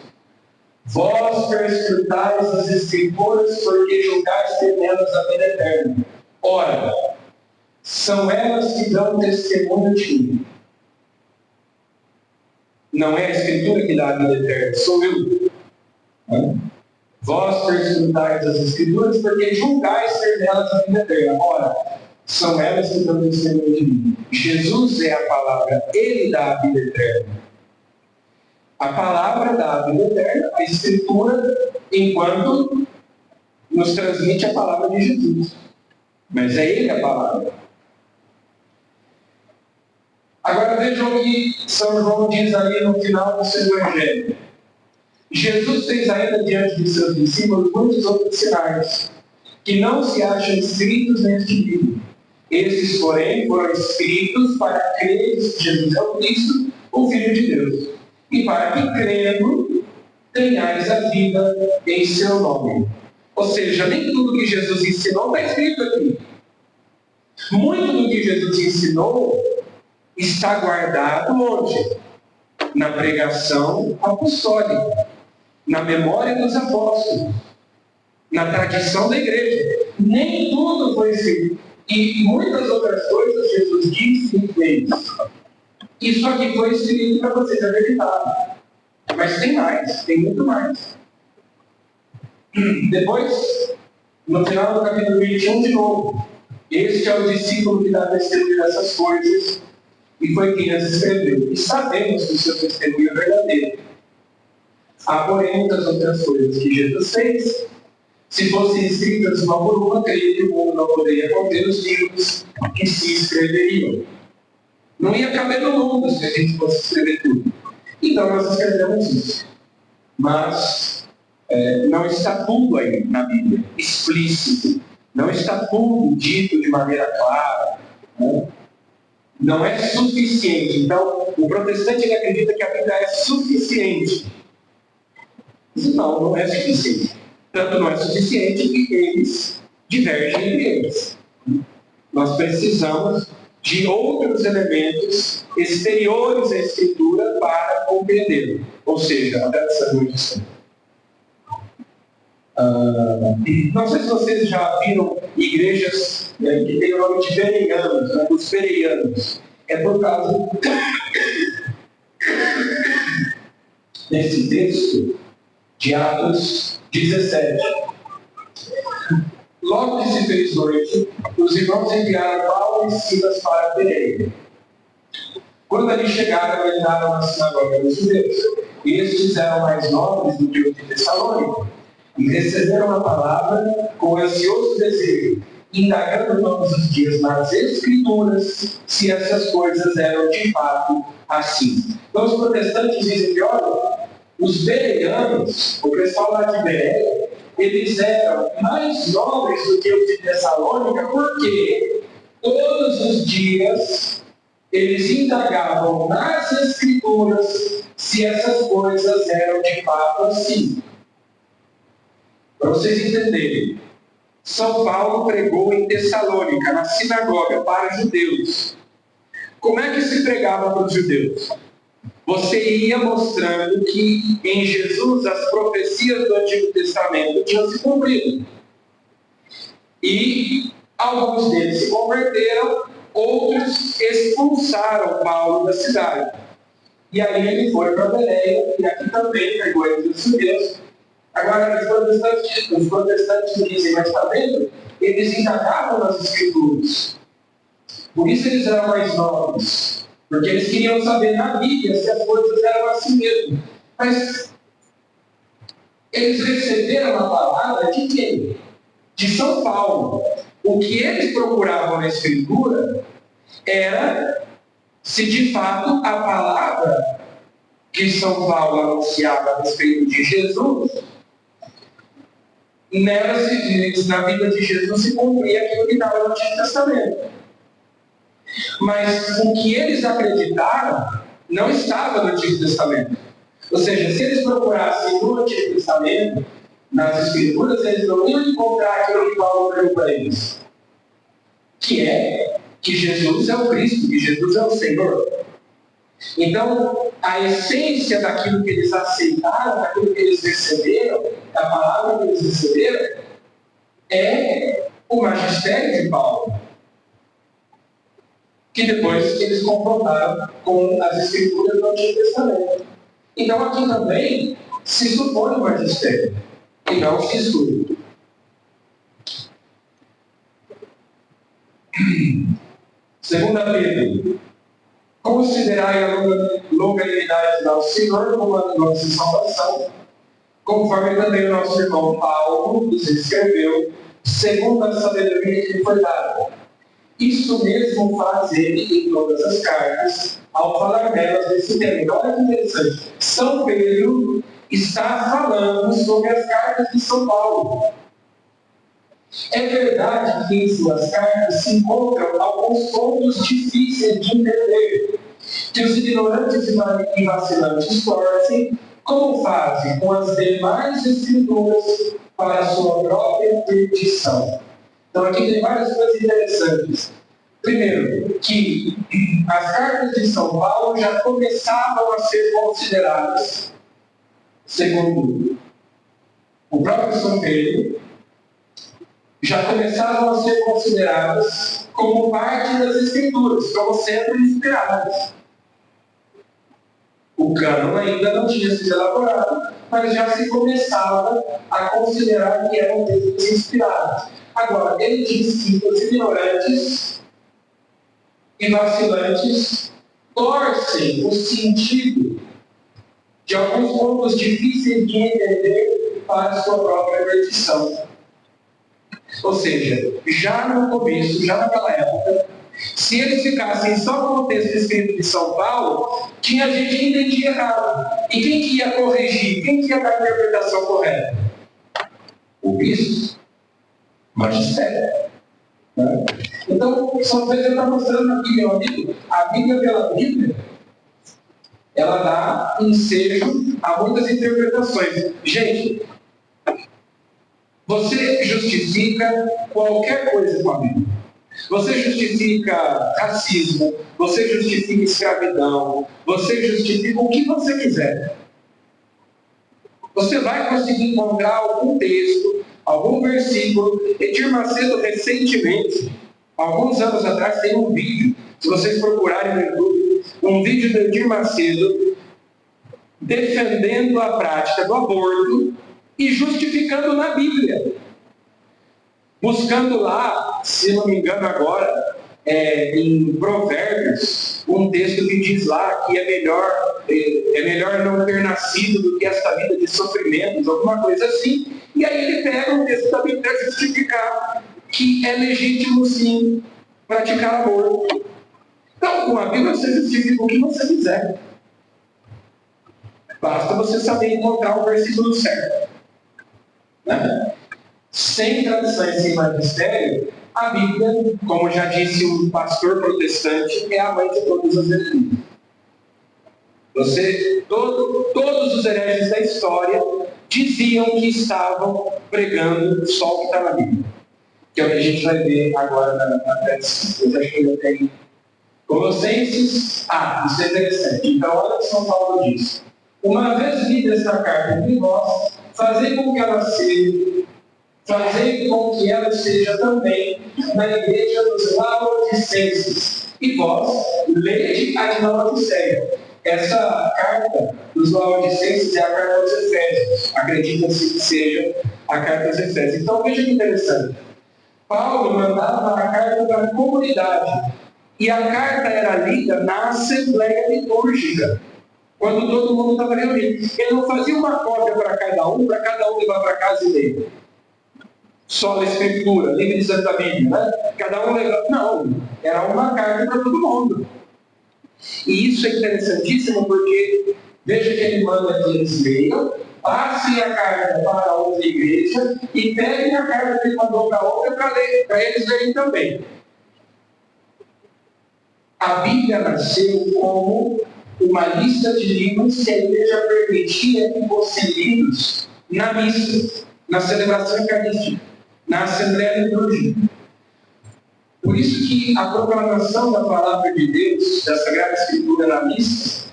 Vós perscrutais as Escrituras, porque julgais ter nelas a vida eterna. Ora, são elas que dão testemunho de mim. Não é a Escritura que dá a vida eterna, sou eu. Vós perscrutais as Escrituras, porque julgais ter nelas a vida eterna. Ora, são elas que dão testemunho de mim. Jesus é a palavra, Ele dá a vida eterna. A palavra dá a vida eterna, a Escritura, enquanto nos transmite a palavra de Jesus. Mas é Ele a palavra. Agora vejam o que São João diz ali no final do seu Evangelho. Jesus fez ainda diante de seus discípulos muitos outros sinais, que não se acham escritos neste livro. Esses, porém, foram escritos para creres que Jesus é o Cristo, o Filho de Deus, e para que, crendo, tenhais a vida em seu nome. Ou seja, nem tudo que Jesus ensinou está escrito aqui. Muito do que Jesus ensinou está guardado onde? Na pregação apostólica, na memória dos apóstolos, na tradição da igreja. Nem tudo foi escrito. E muitas outras coisas Jesus disse e fez. Isso aqui foi escrito para vocês, é verdade. Mas tem mais, tem muito mais. Depois, no final do capítulo 21, de novo, este é o discípulo que dá testemunho dessas coisas, e foi quem as escreveu. E sabemos que o seu testemunho é verdadeiro. Há, porém, muitas outras coisas que Jesus fez. Se fossem escritas uma por uma, creio que o mundo não poderia conter os livros que se escreveriam. Não ia caber no mundo se a gente fosse escrever tudo. Então nós escrevemos isso. Mas não está tudo aí na Bíblia, explícito. Não está tudo dito de maneira clara. Né? Não é suficiente. Então, o protestante ele acredita que a Bíblia é suficiente. Não é suficiente. Tanto não é suficiente que eles divergem entre eles. Nós precisamos de outros elementos exteriores à Escritura para compreender. Ou seja, a tradição de Deus. Não sei se vocês já viram igrejas que têm o nome de bereanos, né, os bereanos. É por causa desse texto de Atos 17. Logo que se fez noite, os irmãos enviaram Paulo e Silas para Bereia. Quando ali chegaram, entraram na sinagoga dos judeus. E estes eram mais nobres do que os de Tessalônica, e receberam a palavra com ansioso desejo, indagando todos os dias nas Escrituras se essas coisas eram de fato assim. Então os protestantes dizem que, olha, os bereanos, o pessoal lá de Bereia, eles eram mais nobres do que os de Tessalônica, porque todos os dias eles indagavam nas Escrituras se essas coisas eram de fato assim. Para vocês entenderem, São Paulo pregou em Tessalônica, na sinagoga, para judeus. Como é que se pregava para os judeus? Você ia mostrando que em Jesus as profecias do Antigo Testamento tinham se cumprido. E alguns deles se converteram, outros expulsaram Paulo da cidade. E aí ele foi para Bereia, e aqui também pregou entre os judeus. Agora, os protestantes dizem, mas está vendo? Eles indagavam nas Escrituras. Por isso eles eram mais nobres. Porque eles queriam saber na Bíblia se as coisas eram assim mesmo. Mas eles receberam a palavra de quem? De São Paulo. O que eles procuravam na Escritura era se de fato a palavra que São Paulo anunciava a respeito de Jesus, nela se diz, na vida de Jesus se cumpria aquilo que estava no Antigo Testamento. Mas o que eles acreditaram não estava no Antigo Testamento. Ou seja, se eles procurassem no Antigo Testamento, nas Escrituras, eles não iam encontrar aquilo que Paulo pregou para eles. Que é que Jesus é o Cristo, que Jesus é o Senhor. Então, a essência daquilo que eles aceitaram, daquilo que eles receberam, da palavra que eles receberam, é o magistério de Paulo, que depois eles confrontaram com as Escrituras do Antigo Testamento. Então, aqui também se supõe o magistério, e não se estuda. Segunda Pedro. Considerai a longanimidade do Senhor como a nossa salvação, conforme também o nosso irmão Paulo nos escreveu, segundo a sabedoria que lhe foi dada. Isso mesmo faz ele em todas as cartas, ao falar delas desse tema. Olha que interessante. São Pedro está falando sobre as cartas de São Paulo. É verdade que em suas cartas se encontram alguns pontos difíceis de entender, que os ignorantes e vacilantes torcem, como fazem com as demais Escrituras para a sua própria perdição. Então aqui tem várias coisas interessantes. Primeiro, que as cartas de São Paulo já começavam a ser consideradas, segundo o próprio São Pedro, já começavam a ser consideradas como parte das Escrituras, como sendo inspiradas. O cânon ainda não tinha sido elaborado, mas já se começava a considerar que eram textos inspirados. Agora, ele diz que os ignorantes e vacilantes torcem o sentido de alguns pontos difíceis de entender para a sua própria perdição. Ou seja, já no começo, já naquela época, se eles ficassem só com o texto escrito de São Paulo, tinha gente que entendia errado. E quem que ia corrigir? Quem que ia dar a interpretação correta? O bispo, o magistério. Então, São Pedro está mostrando aqui, meu amigo, a Bíblia pela Bíblia, ela dá ensejo a muitas interpretações. Gente, você justifica qualquer coisa com a Bíblia. Você justifica racismo, você justifica escravidão, você justifica o que você quiser. Você vai conseguir encontrar algum texto, algum versículo. Edir Macedo, recentemente, alguns anos atrás, tem um vídeo, se vocês procurarem no YouTube, um vídeo do Edir Macedo defendendo a prática do aborto e justificando na Bíblia. Buscando lá, se não me engano agora, em Provérbios, um texto que diz lá que é melhor não ter nascido do que esta vida de sofrimentos, alguma coisa assim. E aí ele pega um texto da Bíblia para justificar que é legítimo sim praticar aborto. Então, com a Bíblia você justifica o que você quiser. Basta você saber encontrar o versículo certo. Né? Sem tradição e sem magistério, a Bíblia, como já disse um pastor protestante, é a mãe de todas as heresias. Todos os hereges da história diziam que estavam pregando só o que está na Bíblia. Que é o que a gente vai ver agora na tradição. Eu acho que eu tenho Colossenses. Isso é interessante. Então, olha o que São Paulo diz. Uma vez lida esta carta entre vós, fazei com que ela seja também na igreja dos Laodicenses. E vós, lede a de Laodiceia. Essa carta dos Laodicenses é a carta aos Efésios. Acredita-se que seja a carta aos Efésios. Então veja que interessante. Paulo mandava a carta para a comunidade. E a carta era lida na assembleia litúrgica, quando todo mundo estava reunido. Ele não fazia uma cópia para cada um levar para casa e ler. Só a Escritura, livro de Santa Bíblia, né? Cada um levava. Não, era uma carta para todo mundo. E isso é interessantíssimo porque, veja que ele manda que eles leiam, passem a carta para a outra igreja e peguem a carta que ele mandou para a outra para eles lerem também. A Bíblia nasceu como uma lista de livros que a igreja permitia que fossem lidos na missa, na celebração eucarística, na Assembleia Litúrgica. Por isso que a proclamação da Palavra de Deus, da Sagrada Escritura na missa,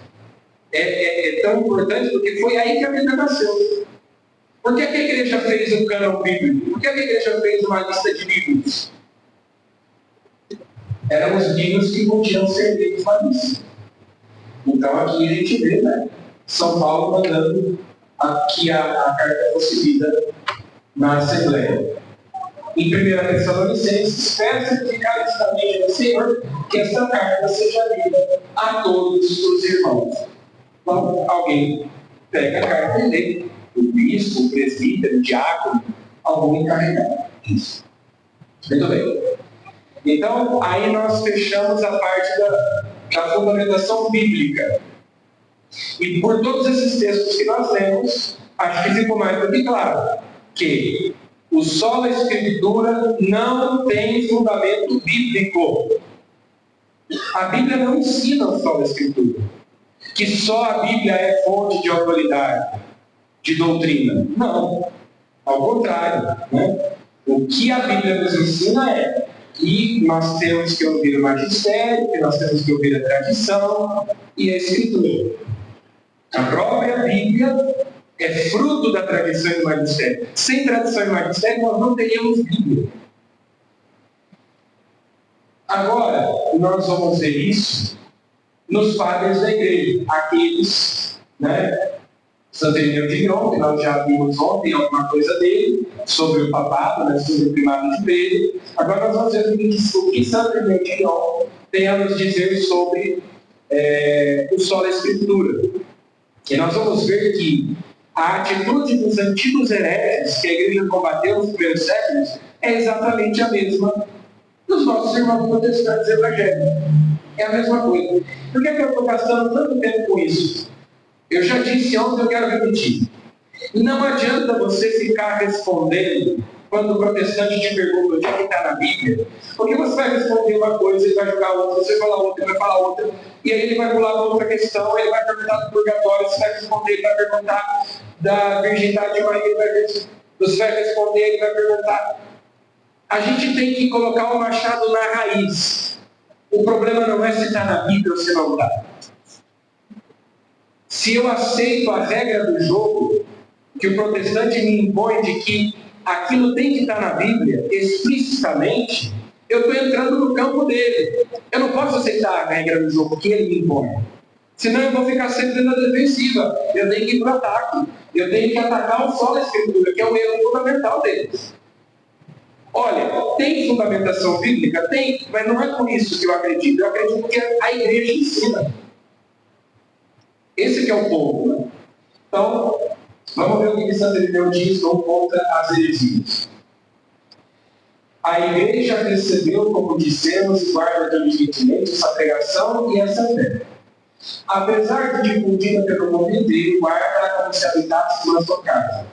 é tão importante, porque foi aí que a Bíblia nasceu. Por que a igreja fez um cânon bíblico? Por que a igreja fez uma lista de livros? Eram os livros que podiam ser lidos na missa. Então aqui a gente vê, né, São Paulo mandando que a carta fosse lida na Assembleia. Em 1 Tessalonicenses, peço encarecidamente ao Senhor que esta carta seja lida a todos os irmãos. Então, alguém pega a carta e lê. O bispo, o presbítero, o diácono, algum encarregado. Isso. Muito bem. Então, aí nós fechamos a parte da fundamentação bíblica. E por todos esses textos que nós lemos, acho que ficou mais do que claro que o sola Escritura não tem fundamento bíblico. A Bíblia não ensina o sola Escritura. Que só a Bíblia é fonte de autoridade, de doutrina. Não. Ao contrário. Né? O que a Bíblia nos ensina é que nós temos que ouvir o magistério, que nós temos que ouvir a tradição e a Escritura. A própria Bíblia é fruto da tradição e do magistério. Sem tradição e magistério, nós não teríamos Bíblia. Agora, nós vamos ver isso nos padres da igreja. Aqueles, né? Santo Irineu de Lyon, que nós já vimos ontem alguma coisa dele, sobre o papado, né, sobre o primado de Pedro. Agora nós vamos ver o que Santo Irineu de Lyon tem a nos dizer sobre o solo Escritura. E nós vamos ver que a atitude dos antigos hereges que a igreja combateu nos primeiros séculos é exatamente a mesma dos nossos irmãos protestantes evangélicos. É a mesma coisa. Por que eu estou gastando tanto tempo com isso? Eu já disse ontem, eu quero repetir. Não adianta você ficar respondendo quando o protestante te pergunta onde é que está na Bíblia, porque você vai responder uma coisa, ele vai jogar outra, você vai falar outra, ele vai falar outra, e aí ele vai pular para outra questão, ele vai perguntar do purgatório, você vai responder, ele vai perguntar da virgindade de Maria, você vai responder, ele vai perguntar. A gente tem que colocar o machado na raiz. O problema não é se está na Bíblia ou se não está. Se eu aceito a regra do jogo, que o protestante me impõe de que aquilo tem que estar na Bíblia, explicitamente, eu estou entrando no campo dele. Eu não posso aceitar a regra do jogo que ele me impõe. Senão eu vou ficar sempre na defensiva. Eu tenho que ir para o ataque. Eu tenho que atacar o solo da Escritura, que é o erro fundamental deles. Olha, tem fundamentação bíblica? Tem, mas não é por isso que eu acredito. Eu acredito que a igreja ensina. Esse que é o ponto. Né? Então, vamos ver o que Santo Irineu diz contra as heresias. A igreja recebeu, como dissemos, e guarda diligentemente essa pregação e essa fé. Apesar de difundida pelo mundo inteiro, guarda como se habitasse na sua casa.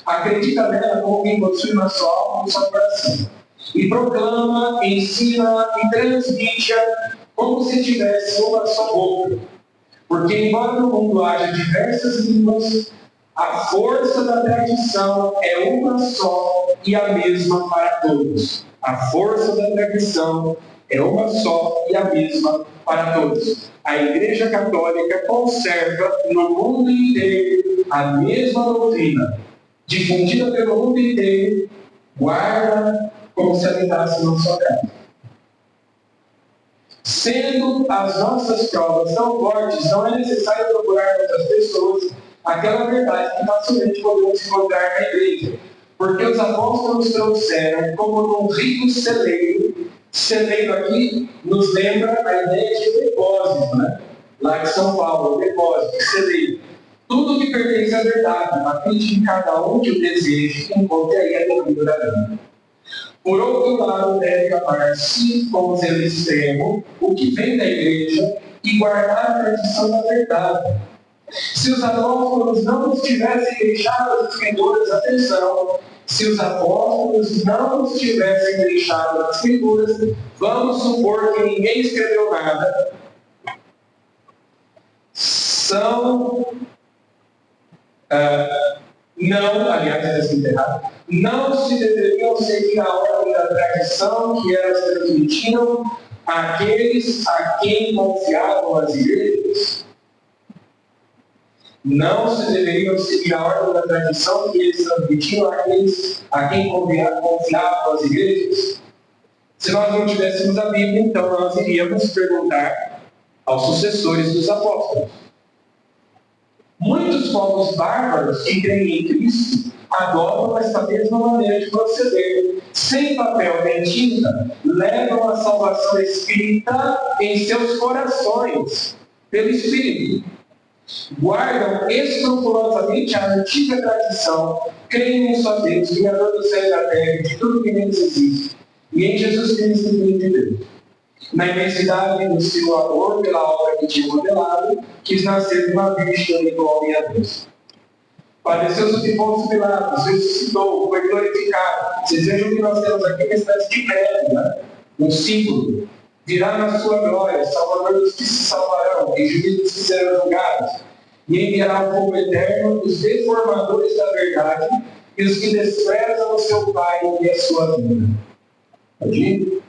Acredita nela como quem possui na sua alma e no seu coração. E proclama, ensina e transmite-a como se tivesse uma só boca. Porque, embora no mundo haja diversas línguas, a força da tradição é uma só e a mesma para todos. A força da tradição é uma só e a mesma para todos. A Igreja Católica conserva no mundo inteiro a mesma doutrina, difundida pelo mundo inteiro, guarda como se habitasse na sua casa. Sendo as nossas provas tão fortes, não é necessário procurar outras pessoas aquela verdade que facilmente podemos encontrar na igreja. Porque os apóstolos trouxeram como num rico celeiro. Celeiro aqui nos lembra a ideia de depósito, né? Lá de São Paulo, depósito, celeiro. Tudo que pertence à verdade, a fim de cada um que o deseje encontre aí a domínio da vida. Por outro lado, deve amar-se com zelo extremo o que vem da igreja e guardar a tradição da verdade. Se os apóstolos não nos tivessem deixado as escrituras, atenção, se os apóstolos não nos tivessem deixado as escrituras, vamos supor que ninguém escreveu nada, não se deveriam seguir a ordem da tradição que elas transmitiam àqueles a quem confiavam as igrejas. Não se deveriam seguir a ordem da tradição que eles transmitiam àqueles a quem confiavam as igrejas. Se nós não tivéssemos a Bíblia, então nós iríamos perguntar aos sucessores dos apóstolos. Muitos povos bárbaros que creem em Cristo adotam esta mesma maneira de proceder. Sem papel nem tinta, levam a salvação escrita em seus corações, pelo Espírito. Guardam escrupulosamente a antiga tradição, creem em só Deus, Criador do céu e da terra, de tudo que neles existe, e em Jesus Cristo, Filho de Deus. Na imensidade do seu amor pela obra que tinha modelado, quis nascer de uma virgem igual a Deus. Padeceu sob Pôncio Pilatos, ressuscitou, foi glorificado. Vocês vejam que nós temos aqui uma espécie de pedra, né? Um símbolo. Virá na sua glória, salvador dos que se salvarão, e juízo dos que serão julgados. E enviará o fogo eterno os deformadores da verdade e os que desprezam o seu Pai e a sua vida. Pode ir?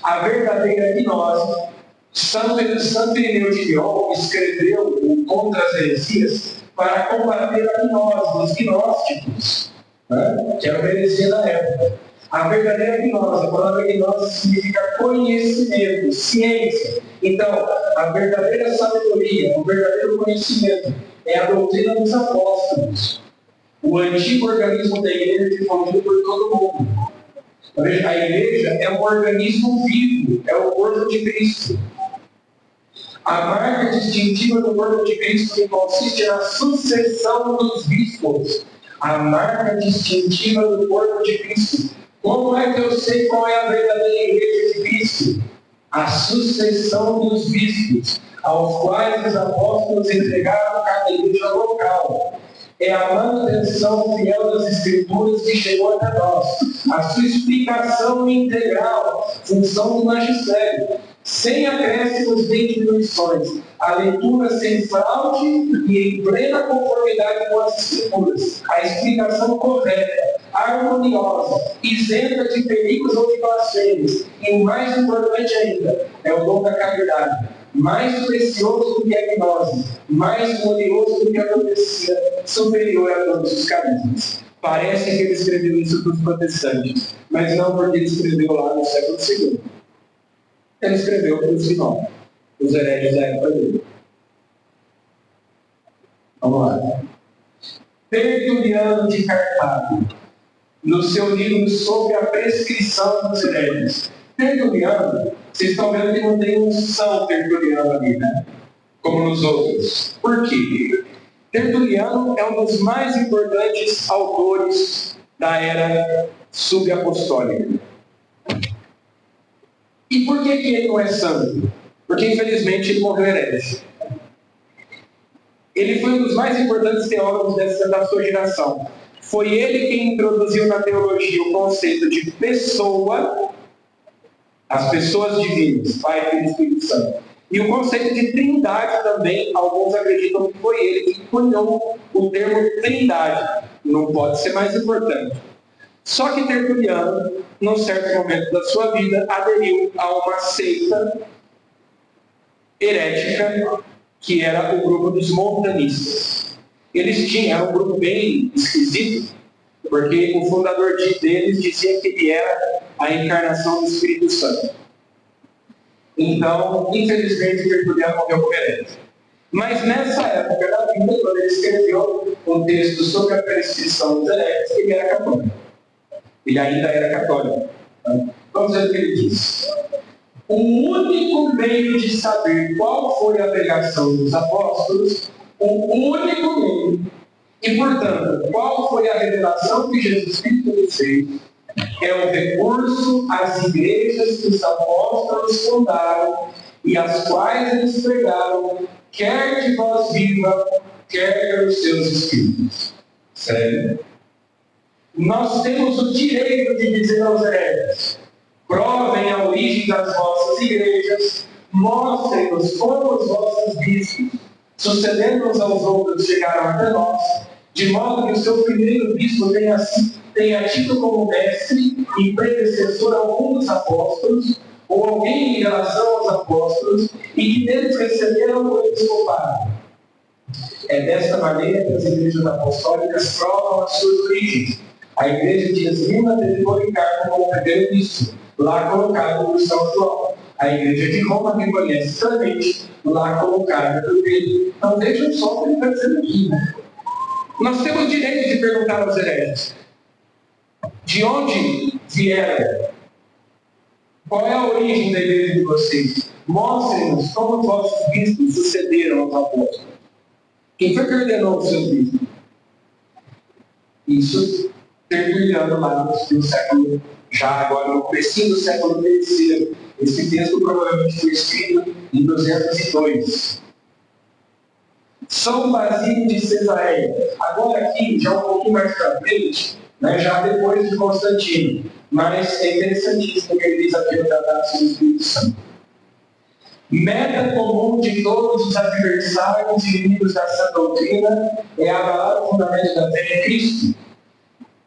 A verdadeira gnose, Santo Irineu de Lyon escreveu o Contra as Heresias para combater a gnose dos gnósticos, né? Que era uma heresia da época. A verdadeira gnose, a palavra gnose significa conhecimento, ciência. Então, a verdadeira sabedoria, o verdadeiro conhecimento é a doutrina dos apóstolos. O antigo organismo da igreja difundido por todo mundo. A igreja é um organismo vivo, é o corpo de Cristo. A marca distintiva do corpo de Cristo que consiste na sucessão dos bispos. A marca distintiva do corpo de Cristo. Como é que eu sei qual é a verdadeira igreja de Cristo? A sucessão dos bispos, aos quais os apóstolos entregaram cada igreja local. É a manutenção fiel das Escrituras que chegou até nós. A sua explicação integral, função do magistério, sem acréscimos nem diminuições. A leitura sem fraude e em plena conformidade com as Escrituras. A explicação correta, harmoniosa, isenta de perigos ou de blasfêmias. E o mais importante ainda, é o dom da caridade. Mais precioso do que a gnose, mais glorioso do que a profecia, superior a todos os carismas. Parece que ele escreveu isso para os protestantes, mas não porque ele escreveu lá no século II. Ele escreveu para os gnósticos, os hereges da época dele. Vamos lá. Tertuliano de Cartago, no seu livro sobre a prescrição dos hereges. Tertuliano, vocês estão vendo que não tem um São Tertuliano ali, né? Como nos outros. Por quê? Tertuliano é um dos mais importantes autores da era subapostólica. E por que ele não é santo? Porque, infelizmente, ele morreu herege. Ele foi um dos mais importantes teólogos da sua geração. Foi ele quem introduziu na teologia o conceito de pessoa, as pessoas divinas, Pai, Filho e Espírito Santo. E o conceito de trindade também, alguns acreditam que foi ele que cunhou o termo trindade. Não pode ser mais importante. Só que Tertuliano, num certo momento da sua vida, aderiu a uma seita herética, que era o grupo dos montanistas. Eles tinham, era um grupo bem esquisito, porque o fundador deles dizia que ele era a encarnação do Espírito Santo. Então, infelizmente, Tertuliano morreu como herege. Mas nessa época da vida, quando ele escreveu um texto sobre a prescrição dos hereges, ele era católico. Ele ainda era católico. Vamos ver o que ele diz. O único meio de saber qual foi a pregação dos apóstolos, o único meio, e portanto, qual foi a revelação que Jesus Cristo lhes fez, é o recurso às igrejas que os apóstolos fundaram e as quais eles pregaram, quer de voz viva, quer pelos seus espíritos. Sério? Nós temos o direito de dizer aos hereges: provem a origem das vossas igrejas, mostrem-nos como os vossos bispos, sucedendo uns aos outros, chegaram até nós, de modo que o seu primeiro bispo tenha tido como mestre e predecessor algum dos apóstolos, ou alguém em relação aos apóstolos, e que deles receberam o episcopado. É desta maneira que as igrejas apostólicas provam as suas origens. A igreja de Esmirna teve Policarpo como primeiro bispo, lá colocado por São João. A igreja de Roma reconhece Clemente, lá colocado por Pedro. Então vejam só o que ele está dizendo aqui. Né? Nós temos direito de perguntar aos hereges: de onde vieram? Qual é a origem da igreja de vocês? Mostrem-nos como os vossos bispos sucederam aos apóstolos. Quem foi que ordenou os seus bispos? Isso Tertuliano lá no século, já agora no comecinho do século III. Esse texto provavelmente foi escrito em 202. São Basílio de Cesareia. Agora aqui, já um pouquinho mais para frente, né, já depois de Constantino. Mas é interessantíssimo o que ele diz aqui no Tratado sobre o Espírito Santo. Meta comum de todos os adversários e inimigos da sã doutrina é abalar o fundamento da fé em Cristo,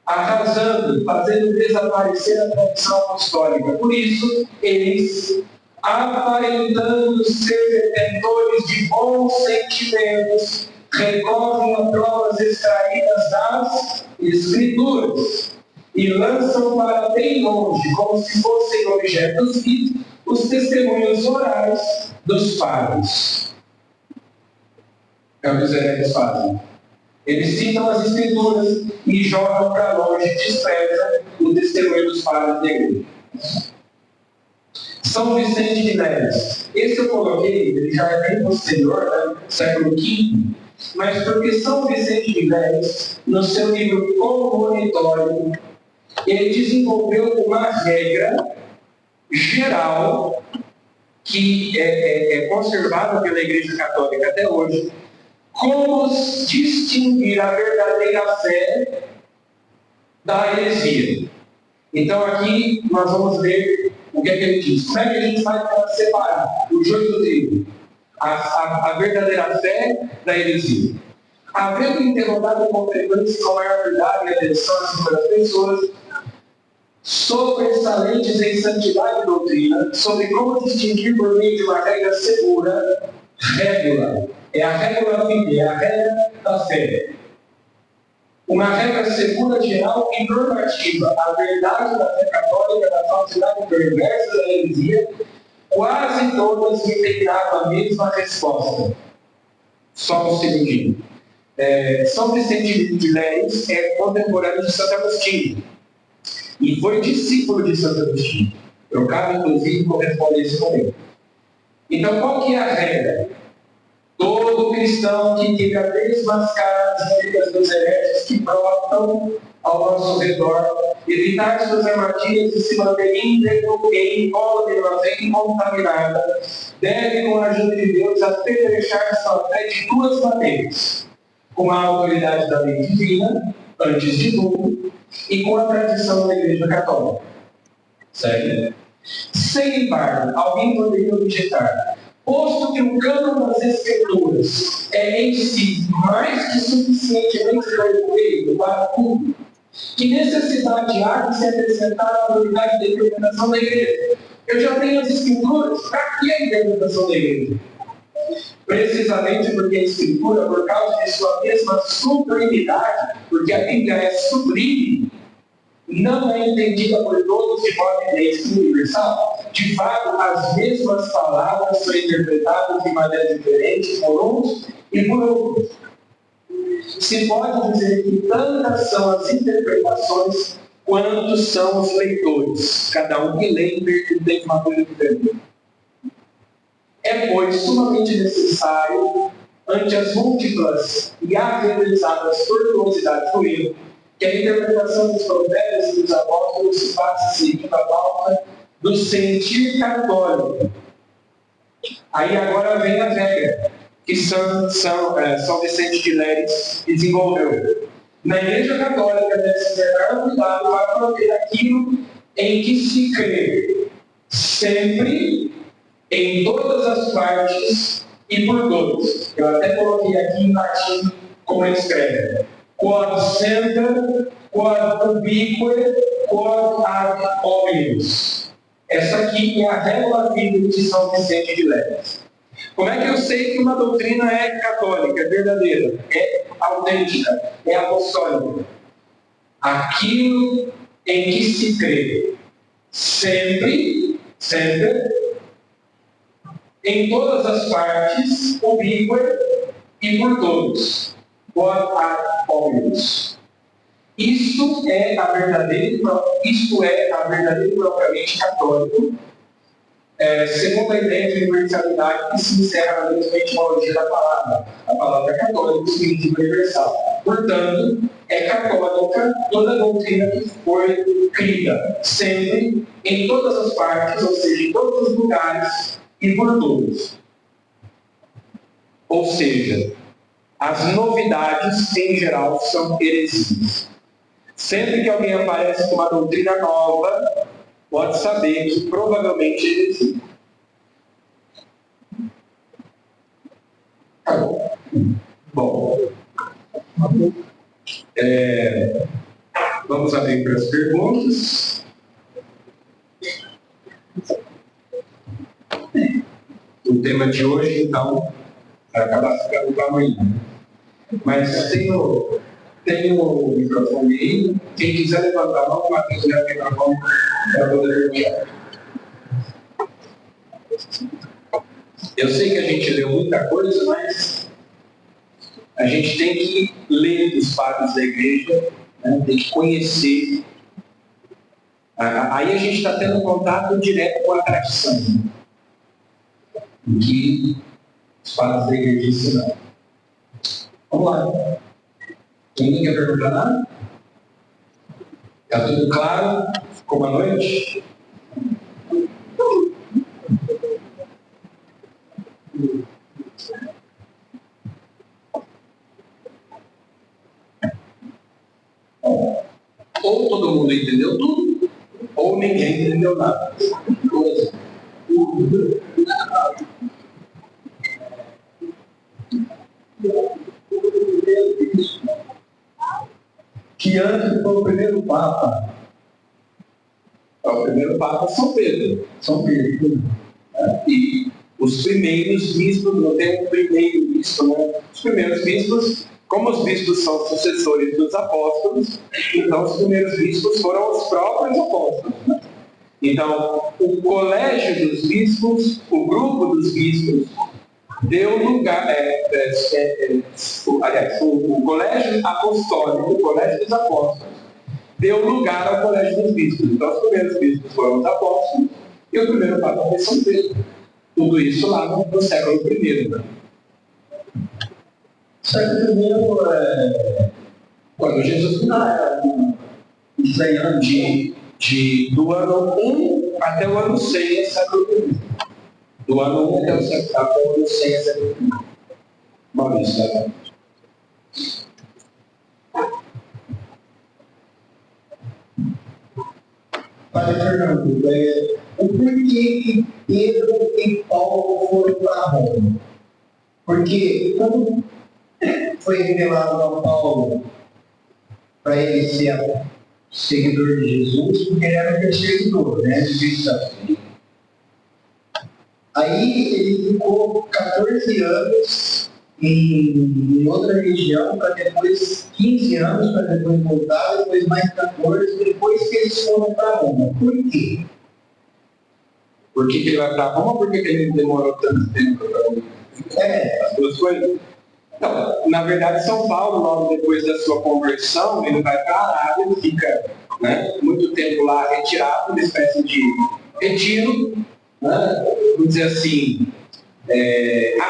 arrasando, fazendo desaparecer a tradição apostólica. Por isso, eles, aparentando ser detentores de bons sentimentos, recorrem a provas extraídas das Escrituras e lançam para bem longe, como se fossem objetos vivos, os testemunhos orais dos padres. É o que os hereges fazem. Eles citam as Escrituras e jogam para longe, desprezam o testemunho dos padres da igreja. São Vicente de Leves. Esse eu coloquei, ele já é bem posterior, né? Século V, mas porque São Vicente de Leves, no seu livro Comonitório, ele desenvolveu uma regra geral que é conservada pela Igreja Católica até hoje, como distinguir a verdadeira fé da heresia. Então aqui nós vamos ver o que é que ele diz. Como é que a gente faz para separar o joio do trigo? A verdadeira fé da heresia. Havendo interrogado com frequência com maior verdade e atenção as inúmeras pessoas, sobressalentes em santidade e doutrina, sobre como distinguir por meio de uma regra segura, régula, é a régula fide, é a regra da fé. Uma regra segura, geral e normativa, a verdade da fé católica, da falsidade perversa da heresia, quase todas me integraram a mesma resposta. Só um segundinho. São Vicente de Leves é contemporâneo de Santo Agostinho e foi discípulo de Santo Agostinho. Eu cabe, inclusive, correspondência com ele. Então, qual que é a regra? Todo cristão que queira desmascarar as dicas dos hereges que brotam ao nosso redor, evitar suas armadilhas e se manter íntegro e incolorosamente incontaminada, deve, com a ajuda de Deus, apedrejar sua fé de duas maneiras: com a autoridade da lei divina, antes de tudo, e com a tradição da Igreja Católica. Certo? Sem embargo, alguém poderia objetar: posto que o cânon das Escrituras é em si mais que suficientemente perfeito para tudo, que necessidade há de se acrescentar a autoridade de interpretação da Igreja? Eu já tenho as Escrituras, para que a interpretação da Igreja? Precisamente porque a Escritura, por causa de sua mesma sublimidade, porque a Bíblia é sublime, não é entendida por todos de modo idêntico e universal. De fato, as mesmas palavras são interpretadas de maneira diferente por uns e por outros. Se pode dizer que tantas são as interpretações quantos são os leitores. Cada um que lê tem uma coisa diferente. É, pois, sumamente necessário, ante as múltiplas e avergonzadas tortuosidades do erro, que a interpretação dos profetas e dos apóstolos se faça seguindo a pauta do sentir católico. Aí agora vem a regra que São Vicente de Leves desenvolveu. Na Igreja Católica deve-se ter cuidado para prover aquilo em que se crê, sempre, em todas as partes e por todos. Eu até coloquei aqui em latim como ele escreve: quod semper, quod ubique, quod ad hominis. Essa aqui é a régua fide de São Vicente de Leves. Como é que eu sei que uma doutrina é católica, é verdadeira, é autêntica, é apostólica? Aquilo em que se crê, sempre, em todas as partes, ubíque e por todos. Quod ad hominis. Isto é a verdadeira e propriamente católico, segundo a ideia de universalidade que se encerra na mesma etimologia da palavra. A palavra católico significa universal. Portanto, é católica toda doutrina que foi crida, sempre, em todas as partes, ou seja, em todos os lugares e por todos. Ou seja, as novidades, em geral, são heresias. Sempre que alguém aparece com uma doutrina nova, pode saber que provavelmente é heresia. Bom, vamos abrir para as perguntas. O tema de hoje, então, vai acabar ficando para amanhã. Mas tenho o microfone aí. Quem quiser levantar a mão, o Matheus leva o microfone para poder perguntar. Eu sei que a gente leu muita coisa, mas a gente tem que ler os padres da igreja, né? Tem que conhecer Aí a gente está tendo contato direto com a tradição, que os padres da igreja ensinaram. Vamos lá. Ninguém quer perguntar nada? Está tudo claro? Ficou boa noite? Ou todo mundo entendeu tudo, ou ninguém entendeu nada. Que ano foi o primeiro Papa? O primeiro Papa é São Pedro. São Pedro. E os primeiros bispos, não tem um primeiro bispo, né? Os primeiros bispos, como os bispos são sucessores dos apóstolos, então os primeiros bispos foram os próprios apóstolos. Né? Então, o colégio dos bispos, o grupo dos bispos, deu lugar, o colégio apostólico, o colégio dos apóstolos, deu lugar ao colégio dos bispos. Então, os primeiros bispos foram os apóstolos e o primeiro Papa foi São Pedro. Tudo isso lá no século I. Né? Século I quando Jesus do ano 1 até o ano 100 é século I. Do ano 1 até o ano 100 é século I. Maurício, né? Padre Fernando, o porquê que Pedro e Paulo foram para Roma? Porque quando foi revelado a Paulo para ele ser seguidor de Jesus, porque ele era perseguidor, né, de cristãos. Aí ele ficou 14 anos em outra região, para depois 15 anos, para depois voltar, depois mais 14, depois que eles foram para Roma. Por quê? Por que ele vai para Roma? Por que ele demorou tanto tempo para Roma? As duas coisas. Então, na verdade, São Paulo, logo depois da sua conversão, ele vai para a Arábia, ele fica, né, muito tempo lá retirado, uma espécie de retiro, né, vamos dizer assim,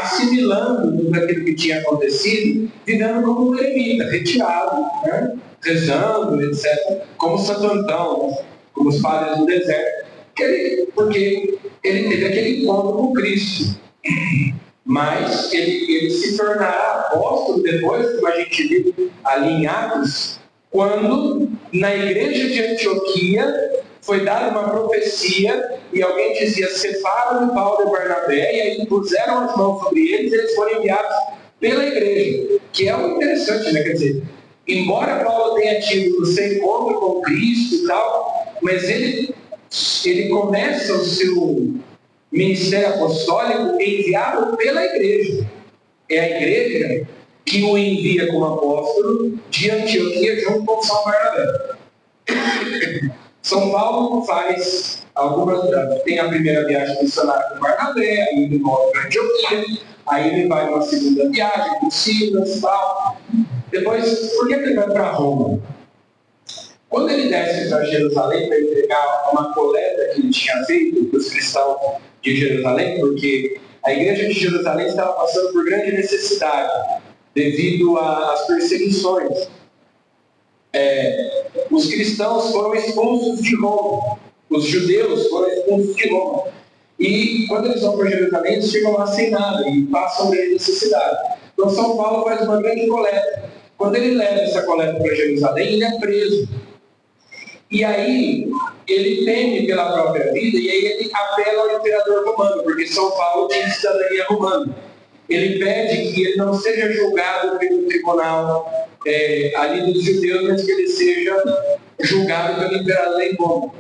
assimilando tudo aquilo que tinha acontecido, vivendo como um eremita, retirado, né, rezando, etc., como Santo Antão, né, como os padres do deserto, porque ele teve aquele encontro com Cristo. Mas ele se tornará apóstolo depois, como a gente viu ali em Atos, quando na igreja de Antioquia foi dada uma profecia e alguém dizia: separam Paulo e Barnabé, e aí puseram as mãos sobre eles e eles foram enviados pela igreja. Que é o interessante, né? Quer dizer, embora Paulo tenha tido o seu encontro com Cristo e tal, mas ele começa o seu ministério apostólico enviado pela igreja. É a igreja que o envia como apóstolo de Antioquia junto com São Barnabé. São Paulo faz tem a primeira viagem missionária com Barnabé, aí ele volta para Antioquia, aí ele vai numa segunda viagem com Silas e tal. Depois, por que ele vai para Roma? Quando ele desce para Jerusalém para entregar uma coleta que ele tinha feito para os cristãos de Jerusalém, porque a igreja de Jerusalém estava passando por grande necessidade devido às perseguições. Os cristãos foram expulsos de Roma, os judeus foram expulsos de Roma. E quando eles vão para Jerusalém, eles chegam lá sem nada e passam grande necessidade. Então São Paulo faz uma grande coleta. Quando ele leva essa coleta para Jerusalém, ele é preso. E aí, ele teme pela própria vida, e aí ele apela ao imperador romano, porque São Paulo tem cidadania romana. Ele pede que ele não seja julgado pelo tribunal ali dos judeus, mas que ele seja julgado pelo imperador em Roma.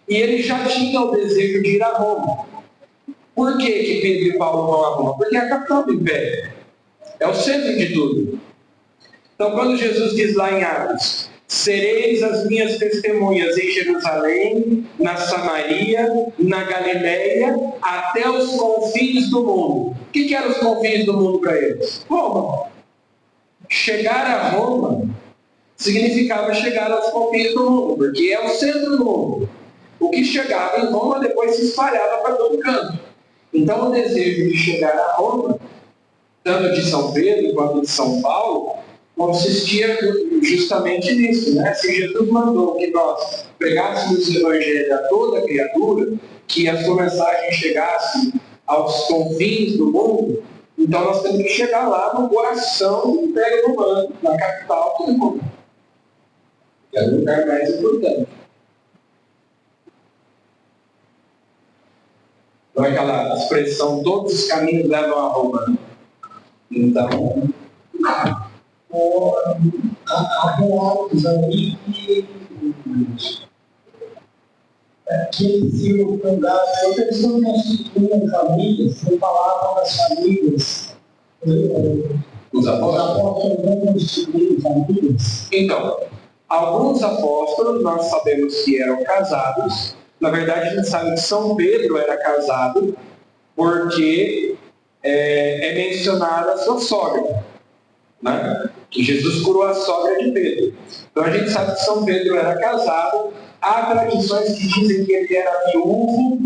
E ele já tinha o desejo de ir a Roma. Por que Pedro e Paulo vão a Roma? Porque é a capital do império. É o centro de tudo. Então, quando Jesus diz lá em Atos: sereis as minhas testemunhas em Jerusalém, na Samaria, na Galileia, até os confins do mundo. O que eram os confins do mundo para eles? Roma. Chegar a Roma significava chegar aos confins do mundo, porque é o centro do mundo. O que chegava em Roma depois se espalhava para todo canto. Então o desejo de chegar a Roma, tanto de São Pedro quanto de São Paulo, consistia justamente nisso, né? Se Jesus mandou que nós pregássemos o Evangelho a toda criatura, que a sua mensagem chegasse aos confins do mundo, então nós temos que chegar lá no coração do Império Romano, na capital do mundo. Que é o lugar mais importante. Não é aquela expressão, todos os caminhos levam a Roma. Então, há relatos aí que eles iam fundar, eles não constituíam famílias, não falavam das famílias. os apóstolos não constituíam famílias. Então, alguns apóstolos nós sabemos que eram casados. Na verdade, a gente sabe que São Pedro era casado porque é mencionada a sua sogra, né? Que Jesus curou a sogra de Pedro. Então a gente sabe que São Pedro era casado. Há tradições que dizem que ele era viúvo,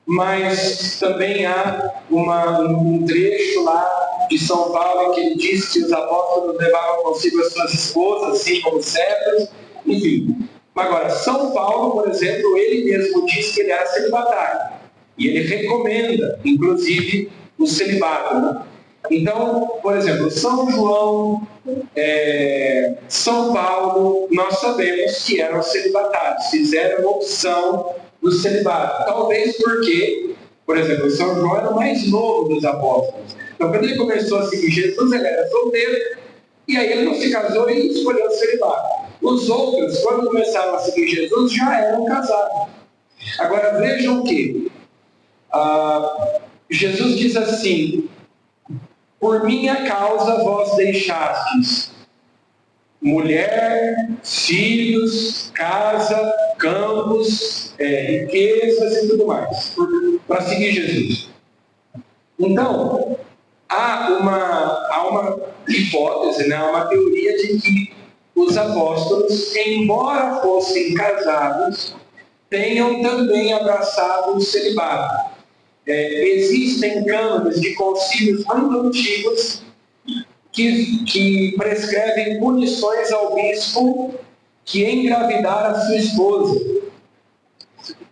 mas também há um trecho lá de São Paulo em que ele diz que os apóstolos levavam consigo as suas esposas, assim como cetros, enfim. Agora, São Paulo, por exemplo, ele mesmo diz que ele era celibatário. E ele recomenda, inclusive, o celibato, né? Então, por exemplo, São João, São Paulo, nós sabemos que eram celibatários, fizeram a opção do celibato. Talvez porque, por exemplo, São João era o mais novo dos apóstolos. Então, quando ele começou a seguir Jesus, ele era solteiro, e aí ele não se casou e escolheu o celibato. Os outros, quando começaram a seguir Jesus, já eram casados. Agora, vejam que Jesus diz assim: por minha causa vós deixastes mulher, filhos, casa, campos, riquezas e tudo mais, para seguir Jesus. Então, há uma hipótese, né, uma teoria de que os apóstolos, embora fossem casados, tenham também abraçado o celibato. Existem cânones de concílios muito antigos que prescrevem punições ao bispo que engravidar a sua esposa.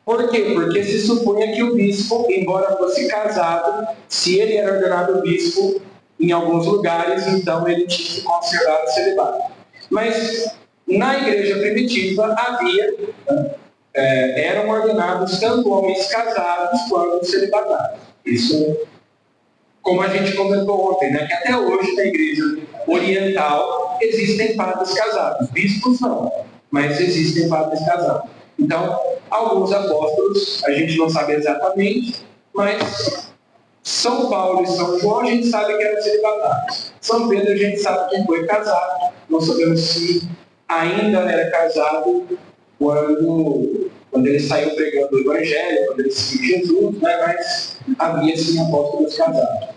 Por quê? Porque se supunha que o bispo, embora fosse casado, se ele era ordenado bispo em alguns lugares, então ele tinha que conservar o celibato. Mas na igreja primitiva eram ordenados tanto homens casados quanto celibatários. Isso, como a gente comentou ontem, né, que até hoje na igreja oriental existem padres casados. Bispos não, mas existem padres casados. Então, alguns apóstolos, a gente não sabe exatamente, mas São Paulo e São João a gente sabe que eram celibatários. São Pedro a gente sabe que foi casado, não sabemos se ainda era casado quando ele saiu pregando o Evangelho, quando ele seguiu Jesus, né? Mas havia sim apóstolos casados.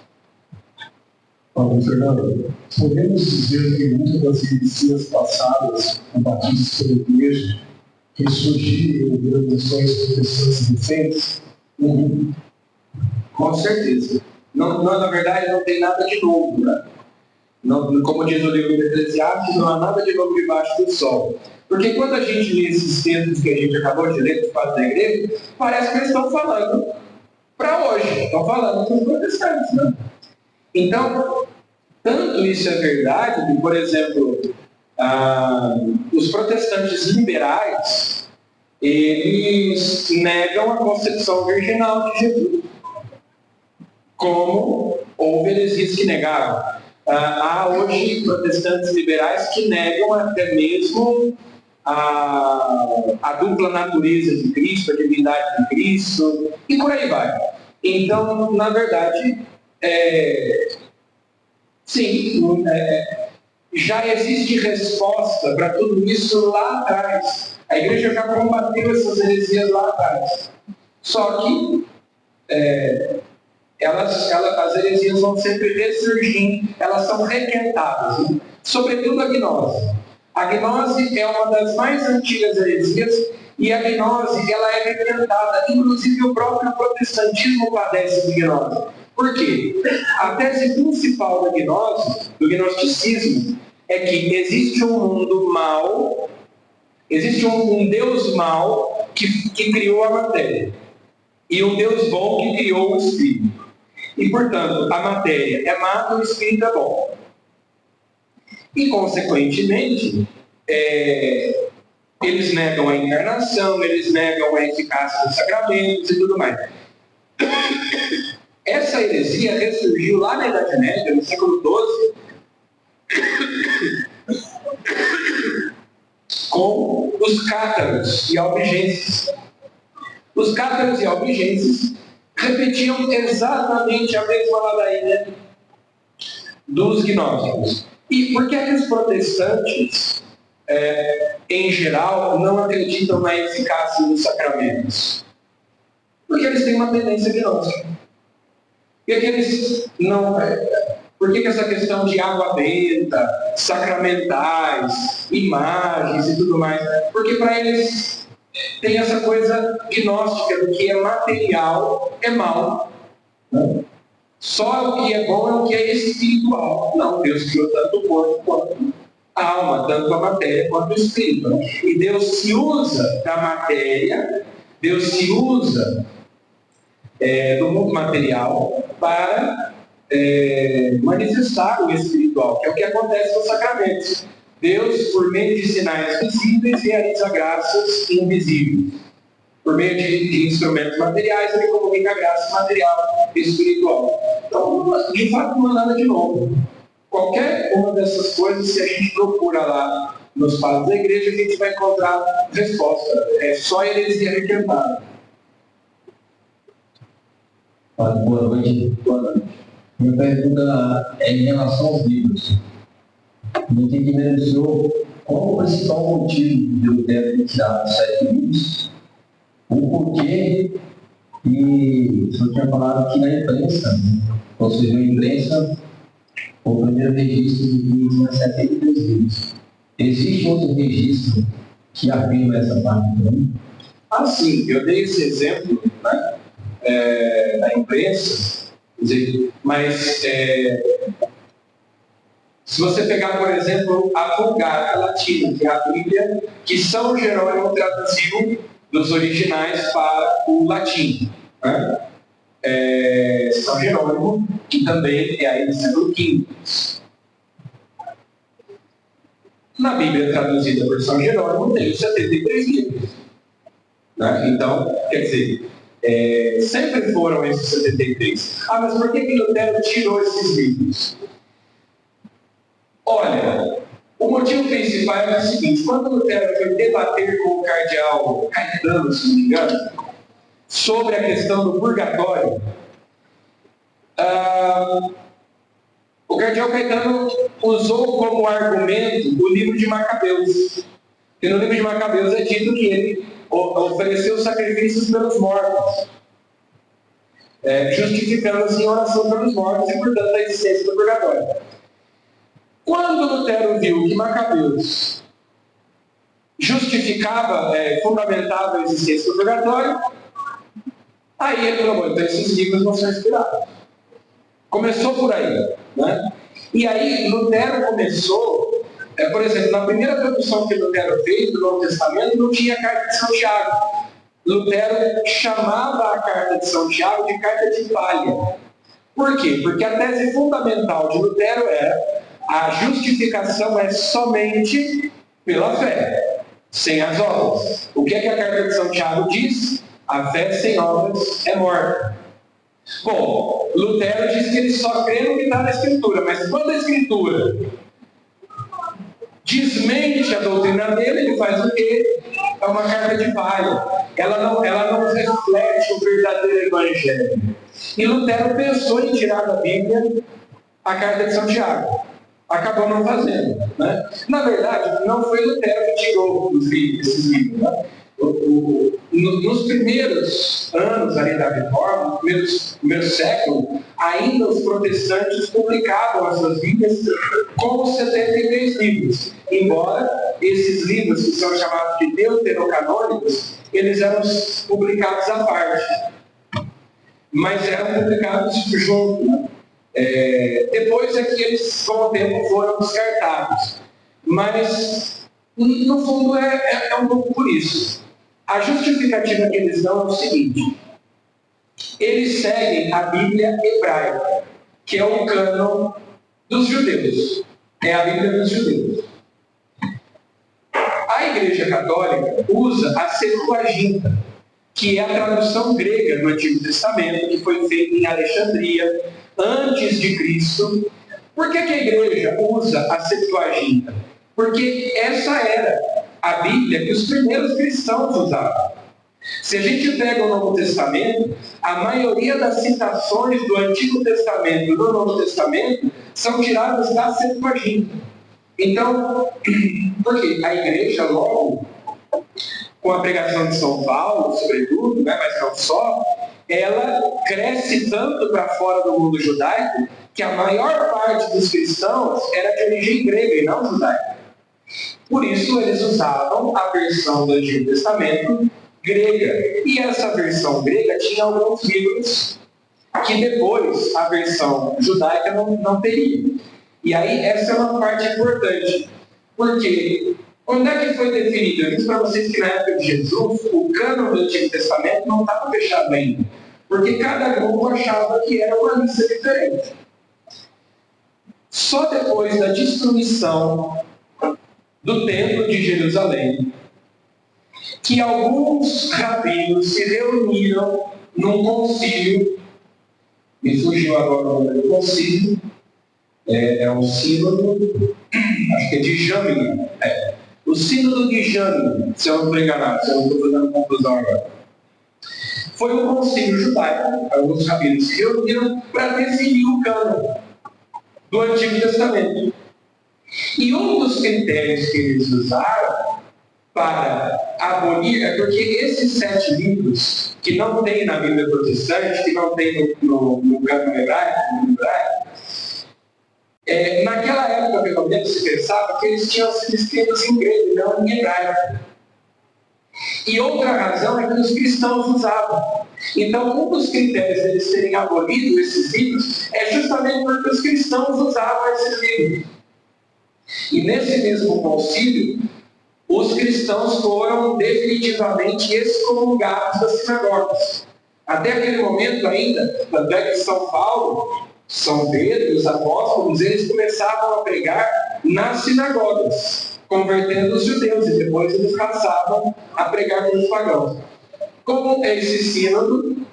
Paulo Fernando, podemos dizer que muitas das heresias passadas combatidas pela igreja ressurgiram em denominações protestantes recentes? Com certeza. Não, na verdade, não tem nada de novo, né? Não, como diz o livro do Eclesiastes, não há nada de novo debaixo do sol. Porque quando a gente lê esses textos que a gente acabou de ler dos padres da igreja, parece que eles estão falando para hoje, estão falando para os protestantes, né? Então, tanto isso é verdade que, por exemplo, os protestantes liberais, eles negam a concepção virginal de Jesus. Como houve heresias que negaram. Há hoje protestantes liberais que negam até mesmo a dupla natureza de Cristo, a divindade de Cristo, e por aí vai. Então, na verdade, sim, já existe resposta para tudo isso lá atrás. A igreja já combateu essas heresias lá atrás. Só que as heresias vão sempre ressurgindo, elas são requentadas, né? Sobretudo a gnose. A gnose é uma das mais antigas heresias E a gnose, ela é representada, inclusive o próprio protestantismo padece de gnose. Por quê? A tese principal da gnose, do gnosticismo, é que existe um mundo mau, existe um Deus mau que criou a matéria, e um Deus bom que criou o espírito. E, portanto, a matéria é má e o espírito é bom. E, consequentemente, eles negam a encarnação, eles negam a eficácia dos sacramentos e tudo mais. Essa heresia ressurgiu lá na Idade Média, no século XII, com os cátaros e albigenses. Os cátaros e albigenses repetiam exatamente a mesma ladainha dos gnósticos. E por que é que os protestantes, em geral, não acreditam na eficácia dos sacramentos? Porque eles têm uma tendência gnóstica. Por que essa questão de água benta, sacramentais, imagens e tudo mais? Porque para eles tem essa coisa gnóstica do que é material é mal. Só o que é bom é o que é espiritual. Não, Deus criou tanto o corpo quanto a alma, tanto a matéria quanto o espírito. E Deus se usa da matéria, Deus se usa do mundo material para manifestar o espiritual, que é o que acontece nos sacramentos. Deus, por meio de sinais visíveis, realiza graças invisíveis. Por meio de instrumentos materiais, ele comunica a graça material e espiritual. Então, de fato, não é nada de novo. Qualquer uma dessas coisas, se a gente procura lá nos padres da igreja, a gente vai encontrar resposta. É só heresia requentada. Boa noite. Minha pergunta é em relação aos livros. No que mencionou, qual o principal motivo de eu ter retirado 7 livros? O porquê? E o senhor tinha falado que na imprensa, ou seja, a imprensa, o primeiro registro de que tinha 73 livros. Existe outro registro que afirma essa parte também? Sim, eu dei esse exemplo, né, da imprensa, mas se você pegar, por exemplo, a Vulgata Latina, que é a Bíblia que São Jerônimo traduziu dos originais para o latim, né? São Jerônimo, que também é aí do século V. Na Bíblia traduzida por São Jerônimo tem os 73 livros. Né? Então, quer dizer, sempre foram esses 73. Mas por que Lutero tirou esses livros? Olha, o motivo principal é o seguinte: quando Lutero foi debater com o cardeal Caetano, se não me engano, sobre a questão do purgatório, o cardeal Caetano usou como argumento o livro de Macabeus. E no livro de Macabeus é dito que ele ofereceu sacrifícios pelos mortos, justificando assim a oração pelos mortos e, portanto, a existência do purgatório. Quando Lutero viu que Macabeus justificava, fundamentava a existência do purgatório, aí ele falou: então esses livros vão ser inspirados. Começou por aí, né? E aí Lutero começou, por exemplo, na primeira tradução que Lutero fez do Novo Testamento, não tinha a carta de São Tiago. Lutero chamava a carta de São Tiago de carta de palha. Por quê? Porque a tese fundamental de Lutero era: a justificação é somente pela fé, sem as obras. O que é que a carta de São Tiago diz? A fé sem obras é morta. Bom, Lutero diz que ele só crê no que está na Escritura, mas quando a Escritura desmente a doutrina dele, ele faz o quê? É uma carta de palha. Ela não reflete o verdadeiro Evangelho. E Lutero pensou em tirar da Bíblia a carta de São Tiago. Acabou não fazendo, né? Na verdade, não foi Lutero que tirou esses livros, né? nos primeiros anos ali da Reforma, no primeiro século, ainda os protestantes publicavam as suas Bíblias como 73 livros. Embora esses livros, que são chamados de deuterocanônicos, eles eram publicados à parte, mas eram publicados juntos. Depois é que eles, com o tempo, foram descartados. Mas, no fundo, é um pouco por isso. A justificativa que eles dão é o seguinte: eles seguem a Bíblia hebraica, que é o cânon dos judeus. É a Bíblia dos judeus. A Igreja Católica usa a Septuaginta, que é a tradução grega do Antigo Testamento, que foi feita em Alexandria, antes de Cristo. Por que a Igreja usa a Septuaginta? Porque essa era a Bíblia que os primeiros cristãos usavam. Se a gente pega o Novo Testamento, a maioria das citações do Antigo Testamento e do Novo Testamento são tiradas da Septuaginta. Então, porque a Igreja, logo, com a pregação de São Paulo, sobretudo, mas não só, ela cresce tanto para fora do mundo judaico que a maior parte dos cristãos era de origem grega e não judaica. Por isso, eles usavam a versão do Antigo Testamento grega. E essa versão grega tinha alguns livros que depois a versão judaica não teria. E aí, essa é uma parte importante. Porque quando é que foi definido? Eu disse para vocês que na época de Jesus, o cânon do Antigo Testamento não estava fechado ainda. Porque cada grupo achava que era uma lista diferente. Só depois da destruição do Templo de Jerusalém, que alguns rabinos se reuniram num concílio, me fugiu agora o nome do concílio, é um sínodo, acho que é de Jâmina, o sínodo de Jâmina, se eu não estou enganado, se eu não estou fazendo confusão agora. Foi um concílio judaico, alguns rabinos se reuniram para definir o cânon do Antigo Testamento. E um dos critérios que eles usaram para abolir é porque esses 7 livros que não tem na Bíblia protestante, que não tem no cânon hebraico, naquela época, pelo menos, se pensava que eles tinham sido escritos em grego, não em hebraico. E outra razão é que os cristãos usavam. Então, um dos critérios deles terem abolido esses livros é justamente porque os cristãos usavam esses livros. E nesse mesmo concílio, os cristãos foram definitivamente excomungados das sinagogas. Até aquele momento ainda, tanto é que São Paulo, São Pedro, os apóstolos, eles começavam a pregar nas sinagogas, convertendo os judeus, e depois eles passavam a pregar com os pagãos. Como esse sínodo,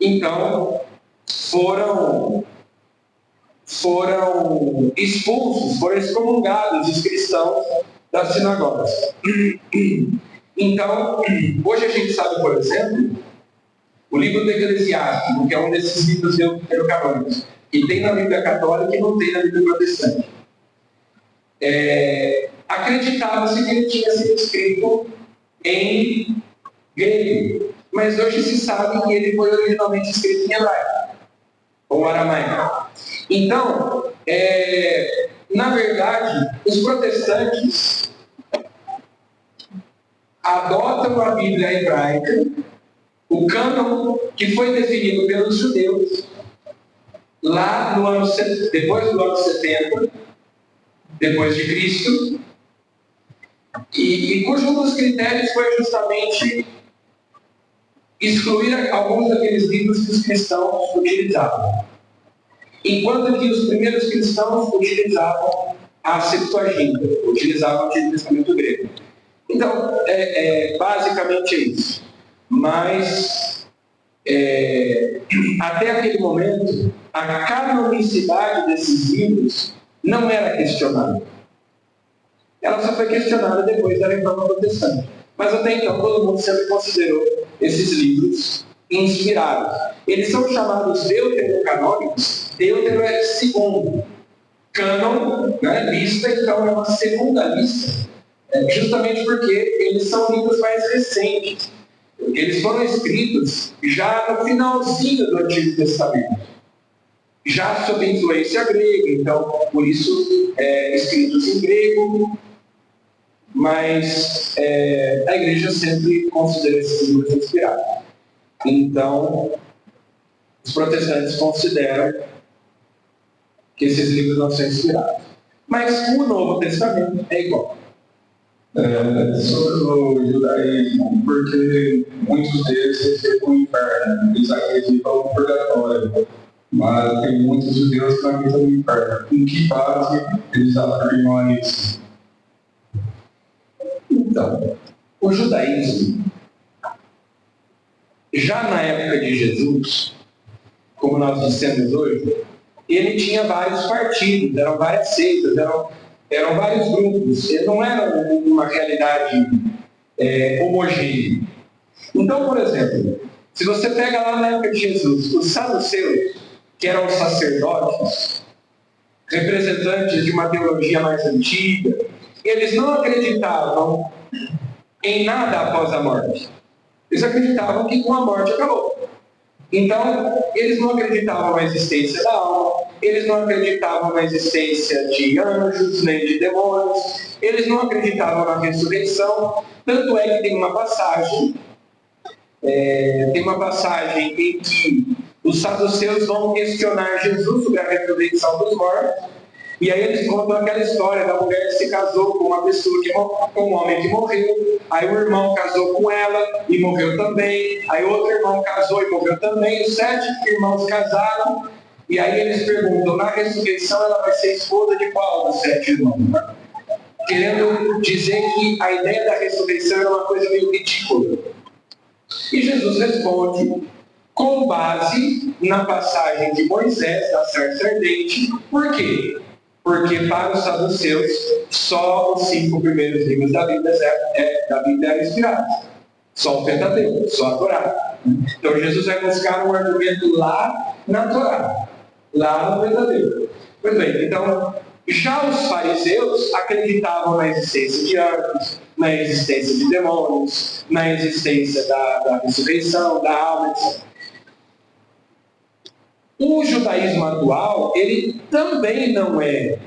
então, foram expulsos, foram excomungados os cristãos das sinagogas. Então, hoje a gente sabe, por exemplo, o livro do Eclesiástico, que é um desses livros deuterocanônicos, que tem na Bíblia Católica e não tem na Bíblia Protestante. Acreditava-se que ele tinha sido escrito em grego, mas hoje se sabe que ele foi originalmente escrito em hebraico, ou aramaico. Então, na verdade, os protestantes adotam a Bíblia hebraica, o cânon que foi definido pelos judeus, lá depois do ano 70, depois de Cristo, e cujo um dos critérios foi justamente excluir alguns daqueles livros que os cristãos utilizavam. Enquanto que os primeiros cristãos utilizavam a Septuaginta, utilizavam o Antigo Testamento grego. Então, basicamente é isso. Mas, até aquele momento, a canonicidade desses livros não era questionada. Ela só foi questionada depois da Reforma Protestante. Mas até então, todo mundo sempre considerou esses livros inspirados. Eles são chamados deuterocanônicos. Deutero é segundo. Cânon, lista, então é uma segunda lista justamente porque eles são livros mais recentes. Eles foram escritos já no finalzinho do Antigo Testamento, já sob influência grega, então, por isso, escritos em grego, mas a igreja sempre considera esses livros inspirados. Então, os protestantes consideram que esses livros não são inspirados. Mas o Novo Testamento é igual. Sobre o judaísmo, porque muitos deles recebem o inferno, eles acreditam no purgatório, mas tem muitos judeus que não acreditam no inferno. Em que base eles afirmam isso? Então, o judaísmo, já na época de Jesus, como nós dissemos hoje, ele tinha vários partidos, eram várias seitas, eram vários grupos, ele não era uma realidade homogênea. Então, por exemplo, se você pega lá na época de Jesus, os saduceus, que eram os sacerdotes, representantes de uma teologia mais antiga, eles não acreditavam em nada após a morte. Eles acreditavam que com a morte acabou. Então, eles não acreditavam na existência da alma, eles não acreditavam na existência de anjos, nem de demônios, eles não acreditavam na ressurreição. Tanto é que tem uma passagem em que os saduceus vão questionar Jesus sobre a ressurreição dos mortos, e aí eles contam aquela história da mulher que se casou com uma pessoa, com um homem que morreu, aí o irmão casou com ela e morreu também, aí outro irmão casou e morreu também, os 7 irmãos casaram, e aí eles perguntam, na ressurreição ela vai ser esposa de qual dos 7 irmãos? Querendo dizer que a ideia da ressurreição era uma coisa meio ridícula. E Jesus responde com base na passagem de Moisés, da sarça ardente. Por quê? Porque para os saduceus, só os 5 primeiros livros da Bíblia eram inspirados. Só o Pentateuco, só a Torá. Então Jesus vai buscar um argumento lá na Torá, lá no Pentateuco. Pois bem, então, já os fariseus acreditavam na existência de anjos, na existência de demônios, na existência da ressurreição, da alma, etc. O judaísmo atual, ele também não é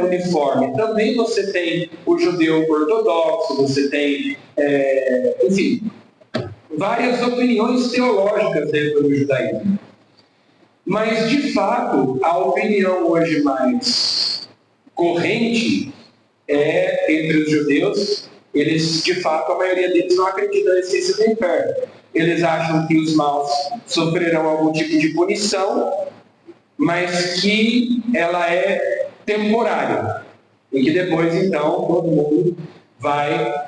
uniforme. Também você tem o judeu ortodoxo, você tem, enfim, várias opiniões teológicas dentro do judaísmo. Mas, de fato, a opinião hoje mais corrente entre os judeus, eles, de fato, a maioria deles não acredita na existência do inferno. Eles acham que os maus sofrerão algum tipo de punição, mas que ela é temporária. E que depois, então, todo mundo vai...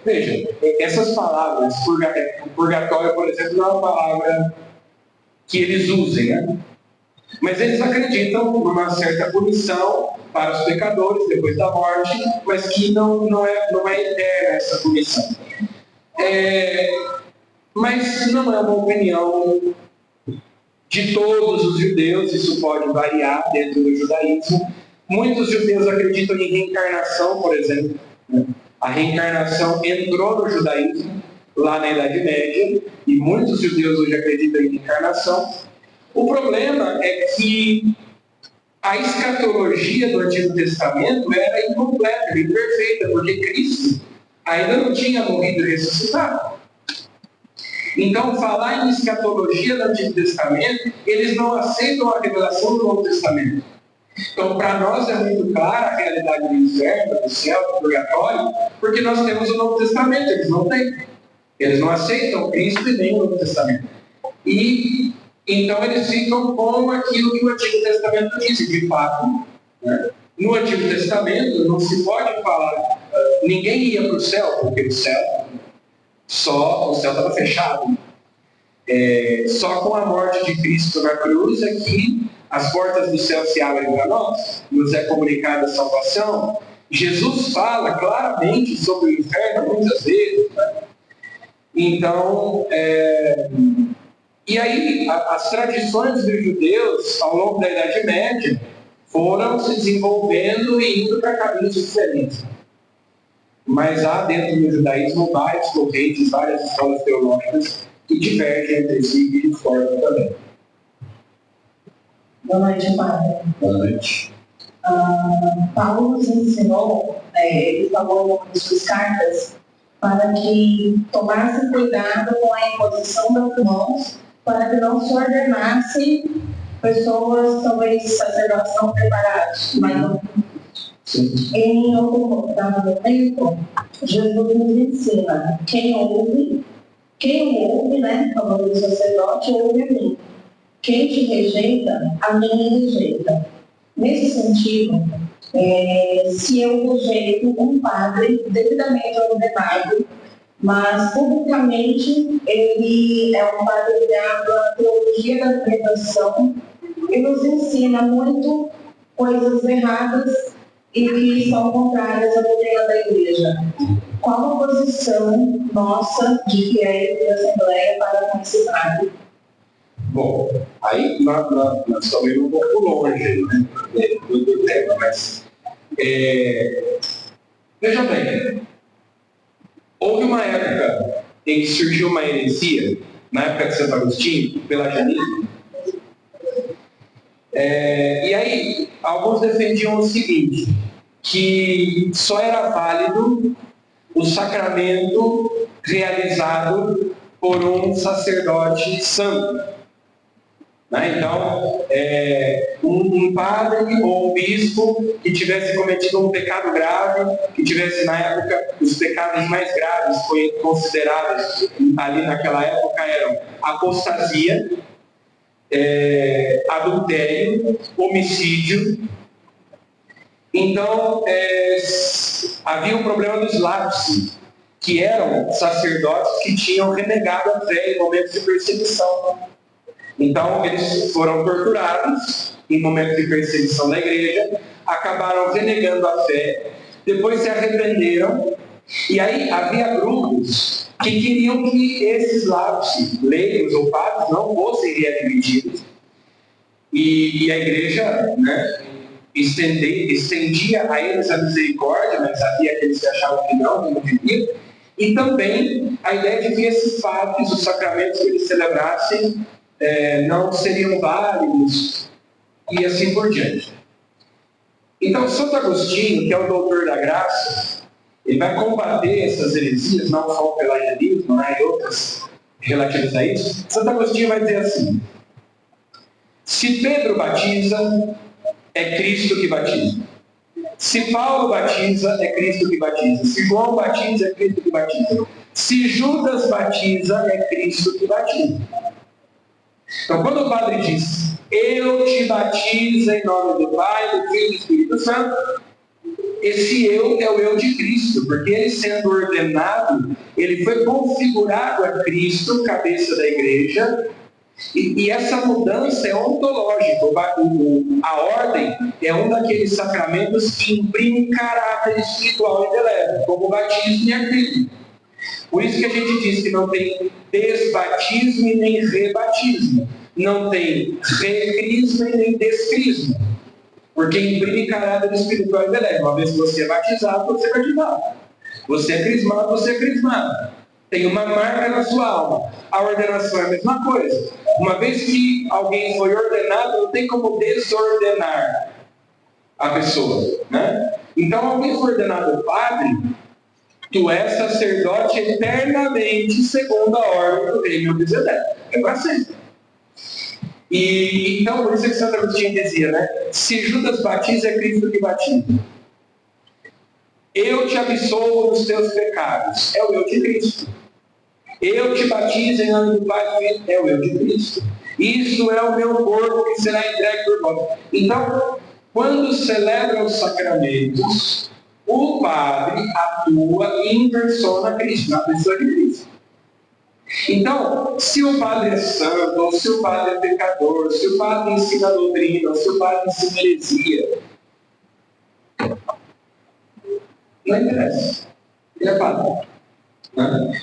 Veja, essas palavras, purgatório, por exemplo, não é uma palavra que eles usem, né? Mas eles acreditam numa certa punição para os pecadores depois da morte, mas que não é eterna essa punição. Mas não é uma opinião de todos os judeus, isso pode variar dentro do judaísmo. Muitos judeus acreditam em reencarnação, por exemplo. A reencarnação entrou no judaísmo lá na Idade Média, e muitos judeus hoje acreditam em reencarnação. O problema é que a escatologia do Antigo Testamento era incompleta, era imperfeita, porque Cristo ainda não tinha morrido e ressuscitado. Então, falar em escatologia do Antigo Testamento, eles não aceitam a revelação do Novo Testamento. Então, para nós é muito clara a realidade do inferno, do céu, do purgatório, porque nós temos o Novo Testamento, eles não têm. Eles não aceitam Cristo e nem o Novo Testamento. E, então, eles ficam com aquilo que o Antigo Testamento disse, de fato. Né? No Antigo Testamento, não se pode falar, ninguém ia para o céu, porque o céu estava fechado. Só com a morte de Cristo na cruz é que as portas do céu se abrem para nós, nos é comunicada a salvação. Jesus fala claramente sobre o inferno muitas vezes, né? Então, e aí as tradições dos judeus ao longo da Idade Média foram se desenvolvendo e indo para caminhos diferentes. Mas há dentro do judaísmo várias correntes, várias escolas teológicas que divergem entre si e discordam também. Boa noite, Padre. Boa noite. Paulo nos ensinou, ele falou em uma de suas cartas, para que tomasse cuidado com a imposição das mãos, para que não se ordenassem pessoas, talvez sacerdotes não preparados. Mas em outro momento, Jesus nos ensina: quem ouve, né, falando do sacerdote, ouve a mim. Quem te rejeita, a mim me rejeita. Nesse sentido, se eu rejeito um padre devidamente ordenado, mas publicamente ele é um padre ligado à teologia da libertação, ele nos ensina muito coisas erradas e que são contrárias à doutrina da igreja. Qual a posição nossa de fiéis de Assembleia para com esse padre? Bom, aí nós estamos indo um pouco longe, né, do tema, mas veja bem, houve uma época em que surgiu uma heresia, na época de Santo Agostinho, pelagianismo, e aí alguns defendiam o seguinte, que só era válido o sacramento realizado por um sacerdote santo. Então, um padre ou um bispo que tivesse cometido um pecado grave, que tivesse, na época, os pecados mais graves considerados ali naquela época eram apostasia, adultério, homicídio. Então, havia um problema dos lápis, que eram sacerdotes que tinham renegado a fé em momentos de perseguição. Então, eles foram torturados em momentos de perseguição da igreja, acabaram renegando a fé, depois se arrependeram, e aí havia grupos que queriam que esses lápis, leigos ou padres, não fossem readmitidos. E a igreja, né, estendia a eles a misericórdia, mas havia aqueles que achavam que não devia. E também a ideia de que esses padres, os sacramentos que eles celebrassem, não seriam válidos, e assim por diante. Então, Santo Agostinho, que é o doutor da graça, ele vai combater essas heresias, não só o pelagianismo, né, e outras relativas a isso. Santo Agostinho vai dizer assim: se Pedro batiza, é Cristo que batiza. Se Paulo batiza, é Cristo que batiza. Se João batiza, é Cristo que batiza. Se Judas batiza, é Cristo que batiza. Então, quando o padre diz, eu te batizo em nome do Pai, do Filho e do Espírito Santo, esse eu é o eu de Cristo, porque ele sendo ordenado, ele foi configurado a Cristo, cabeça da igreja, e essa mudança é ontológica. A ordem é um daqueles sacramentos que imprime caráter espiritual indelével, como o batismo e a crisma. Por isso que a gente diz que não tem desbatismo e nem rebatismo. Não tem recrisma e nem descrisma. Porque imprime caráter espiritual indelével. Uma vez que você é batizado, você é batizado. Você é crismado, você é crismado. Tem uma marca na sua alma. A ordenação é a mesma coisa. Uma vez que alguém foi ordenado, não tem como desordenar a pessoa, né? Então, alguém foi ordenado padre, tu és sacerdote eternamente segundo a ordem do rei Melquisedeque. É para sempre. E então, por isso que Santo Agostinho dizia, né? Se Judas batiza, é Cristo que batiza. Eu te absolvo dos teus pecados. É o eu de Cristo. Eu te batizo em nome do Pai, é o eu de Cristo. Isso é o meu corpo que será entregue por vós. Então, quando celebram os sacramentos, o padre atua em persona Cristo, na pessoa de Cristo. Então, se o padre é santo, ou se o padre é pecador, se o padre ensina a doutrina, ou se o padre ensina heresia, não interessa. Ele é padre.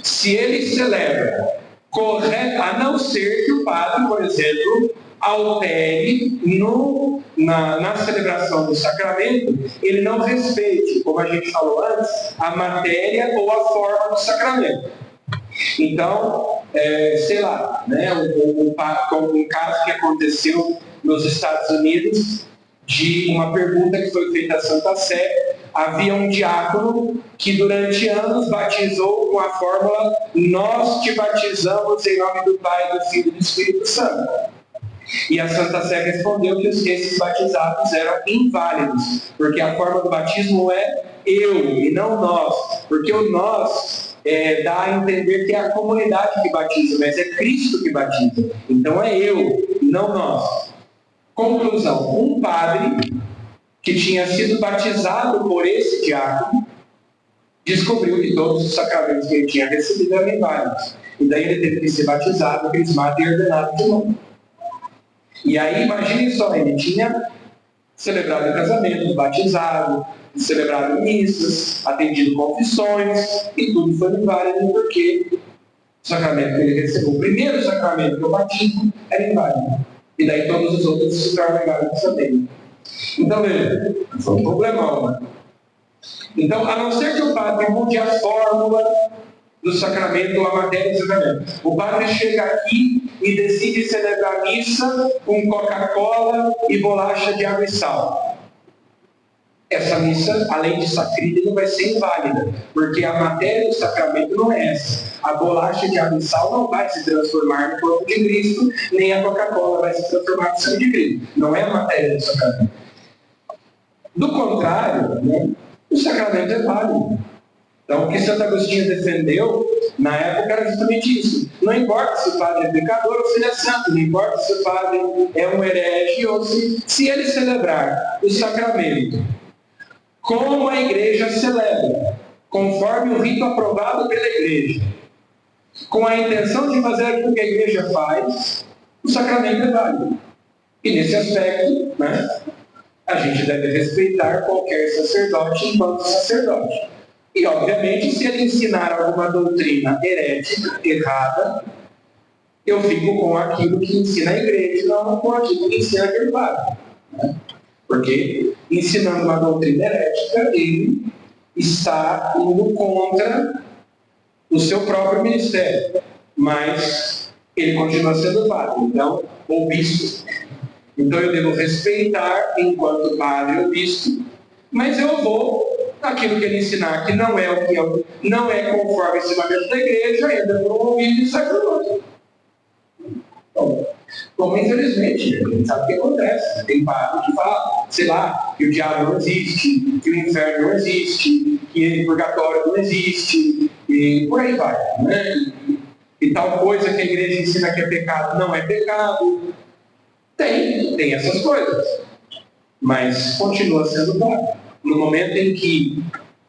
Se ele celebra correto, a não ser que o padre, por exemplo, altere na celebração do sacramento, ele não respeite, como a gente falou antes, a matéria ou a forma do sacramento. Então, sei lá, né, um caso que aconteceu nos Estados Unidos, de uma pergunta que foi feita à Santa Sé. Havia um diácono que durante anos batizou com a fórmula: nós te batizamos em nome do Pai, do Filho e do Espírito Santo. E a Santa Sé respondeu que esses batizados eram inválidos, porque a forma do batismo é eu e não nós, porque o nós dá a entender que é a comunidade que batiza, mas é Cristo que batiza. Então é eu e não nós. Conclusão: um padre que tinha sido batizado por esse diácono descobriu que todos os sacramentos que ele tinha recebido eram inválidos. E daí ele teve que ser batizado, crismado e ordenado de novo. E aí, imagine só, ele tinha celebrado o casamento, batizado, celebrado missas, atendido confissões, e tudo foi inválido porque o sacramento que ele recebeu, o primeiro sacramento que eu batismo, era inválido. E daí todos os outros se tornam inválidos também. Então, veja, foi um problemão, né? Então, a não ser que o padre mude a fórmula do sacramento ou a matéria do sacramento, o padre chega aqui e decide celebrar a missa com Coca-Cola e bolacha de água e sal. Essa missa, além de sacrílega, vai ser inválida, porque a matéria do sacramento não é essa. A bolacha de água e sal não vai se transformar no corpo de Cristo, nem a Coca-Cola vai se transformar no sangue de Cristo. Não é a matéria do sacramento. Do contrário, né, o sacramento é válido. Então, o que Santo Agostinho defendeu na época era justamente isso. Não importa se o padre é pecador ou se ele é santo, não importa se o padre é um herege ou se ele celebrar o sacramento como a igreja celebra, conforme o rito aprovado pela igreja, com a intenção de fazer aquilo que a igreja faz, o sacramento é válido. E nesse aspecto, né, a gente deve respeitar qualquer sacerdote enquanto sacerdote. E, obviamente, se ele ensinar alguma doutrina herética, errada, eu fico com aquilo que ensina a igreja, não com aquilo que ensina aquele padre. Né? Porque, ensinando uma doutrina herética, ele está indo contra o seu próprio ministério. Mas ele continua sendo padre, então, ou bispo. Então, eu devo respeitar enquanto padre ou bispo, mas eu vou aquilo que ele ensinar, que não é o que eu, não é conforme o ensinamento da igreja, ainda por um ouvido e sai por outro. Bom, como infelizmente, a gente sabe o que acontece. Tem padre que fala, sei lá, que o diabo não existe, que o inferno não existe, que o purgatório não existe, e por aí vai. Né? E tal coisa que a igreja ensina que é pecado não é pecado. Tem essas coisas. Mas continua sendo padre. No momento em que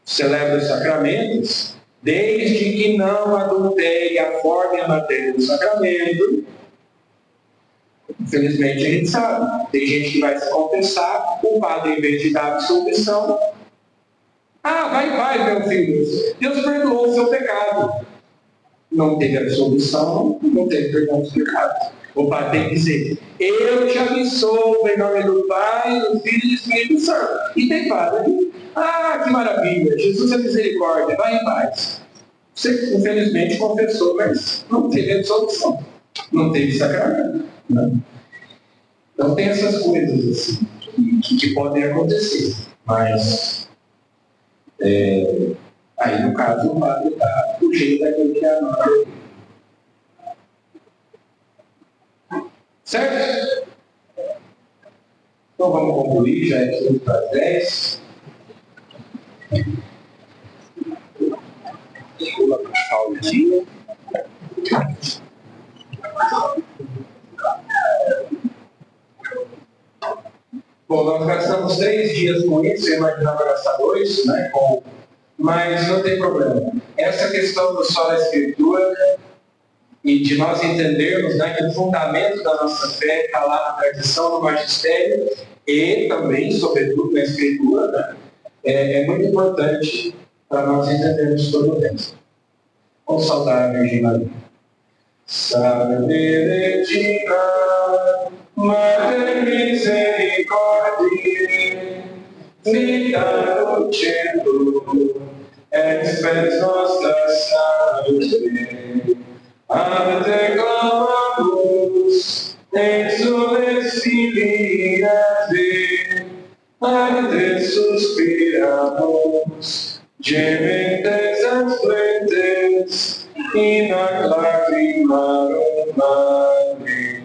celebra os sacramentos, desde que não adultere a forma e a matéria do sacramento, infelizmente a gente sabe, tem gente que vai se confessar, o padre, em vez de dar absolvição, vai, meu filho, Deus perdoou o seu pecado. Não teve absolvição, não teve perdão dos pecados. O padre tem que dizer: eu te absolvo em nome do Pai, do Filho e do Espírito Santo. E tem padre aqui: que maravilha, Jesus é misericórdia, vai em paz. Você, infelizmente, confessou, mas não teve absolvição, não teve sacramento. Né? Então tem essas coisas assim, que podem acontecer. Mas, aí no caso, o padre está do jeito daquele que é a norma. Certo? Então vamos concluir, já é 15 para 10. Pula para o Paulinho. Bom, nós gastamos 3 dias com isso, eu imaginava gastar 2, né? Mas não tem problema. Essa questão do só da Escritura e de nós entendermos, né, que o fundamento da nossa fé está lá na tradição do magistério e também, sobretudo, na Escritura, né, é muito importante para nós entendermos todo o resto. Vamos saudar a Virgem Maria. Salve Regina. Madre misericordiae, vita dulcetur, expens nostra salute. A te clamamus, exules filiate, a te suspiramus, gementes et splentes, in ac lacrimarum Maria.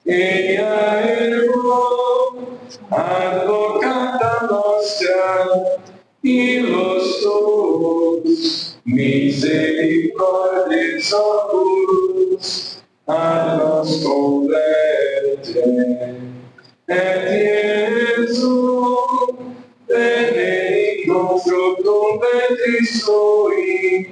Ea ergo, advocata nostra, illos tuos, misericordes oculus, ad nos converte. Et Iesus, benedictum fructum ventris tui,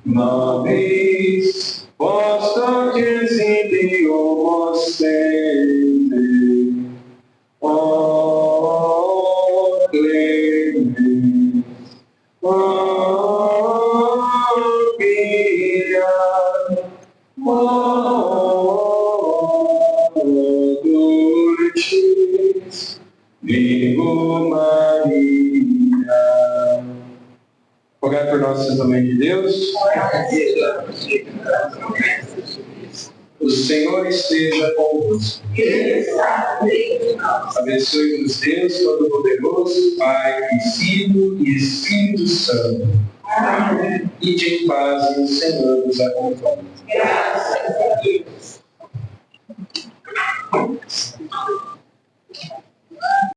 nobis post hoc exilium ostende. O clemens, o pia, o dulcis Virgo Maria. Rogai por nós, Santa Mãe de Deus. O Senhor esteja convosco. Abençoe-vos Deus Todo-Poderoso, Pai e Filho e Espírito Santo. Amém. E de paz o Senhor nos acompanhe. Graças a Deus.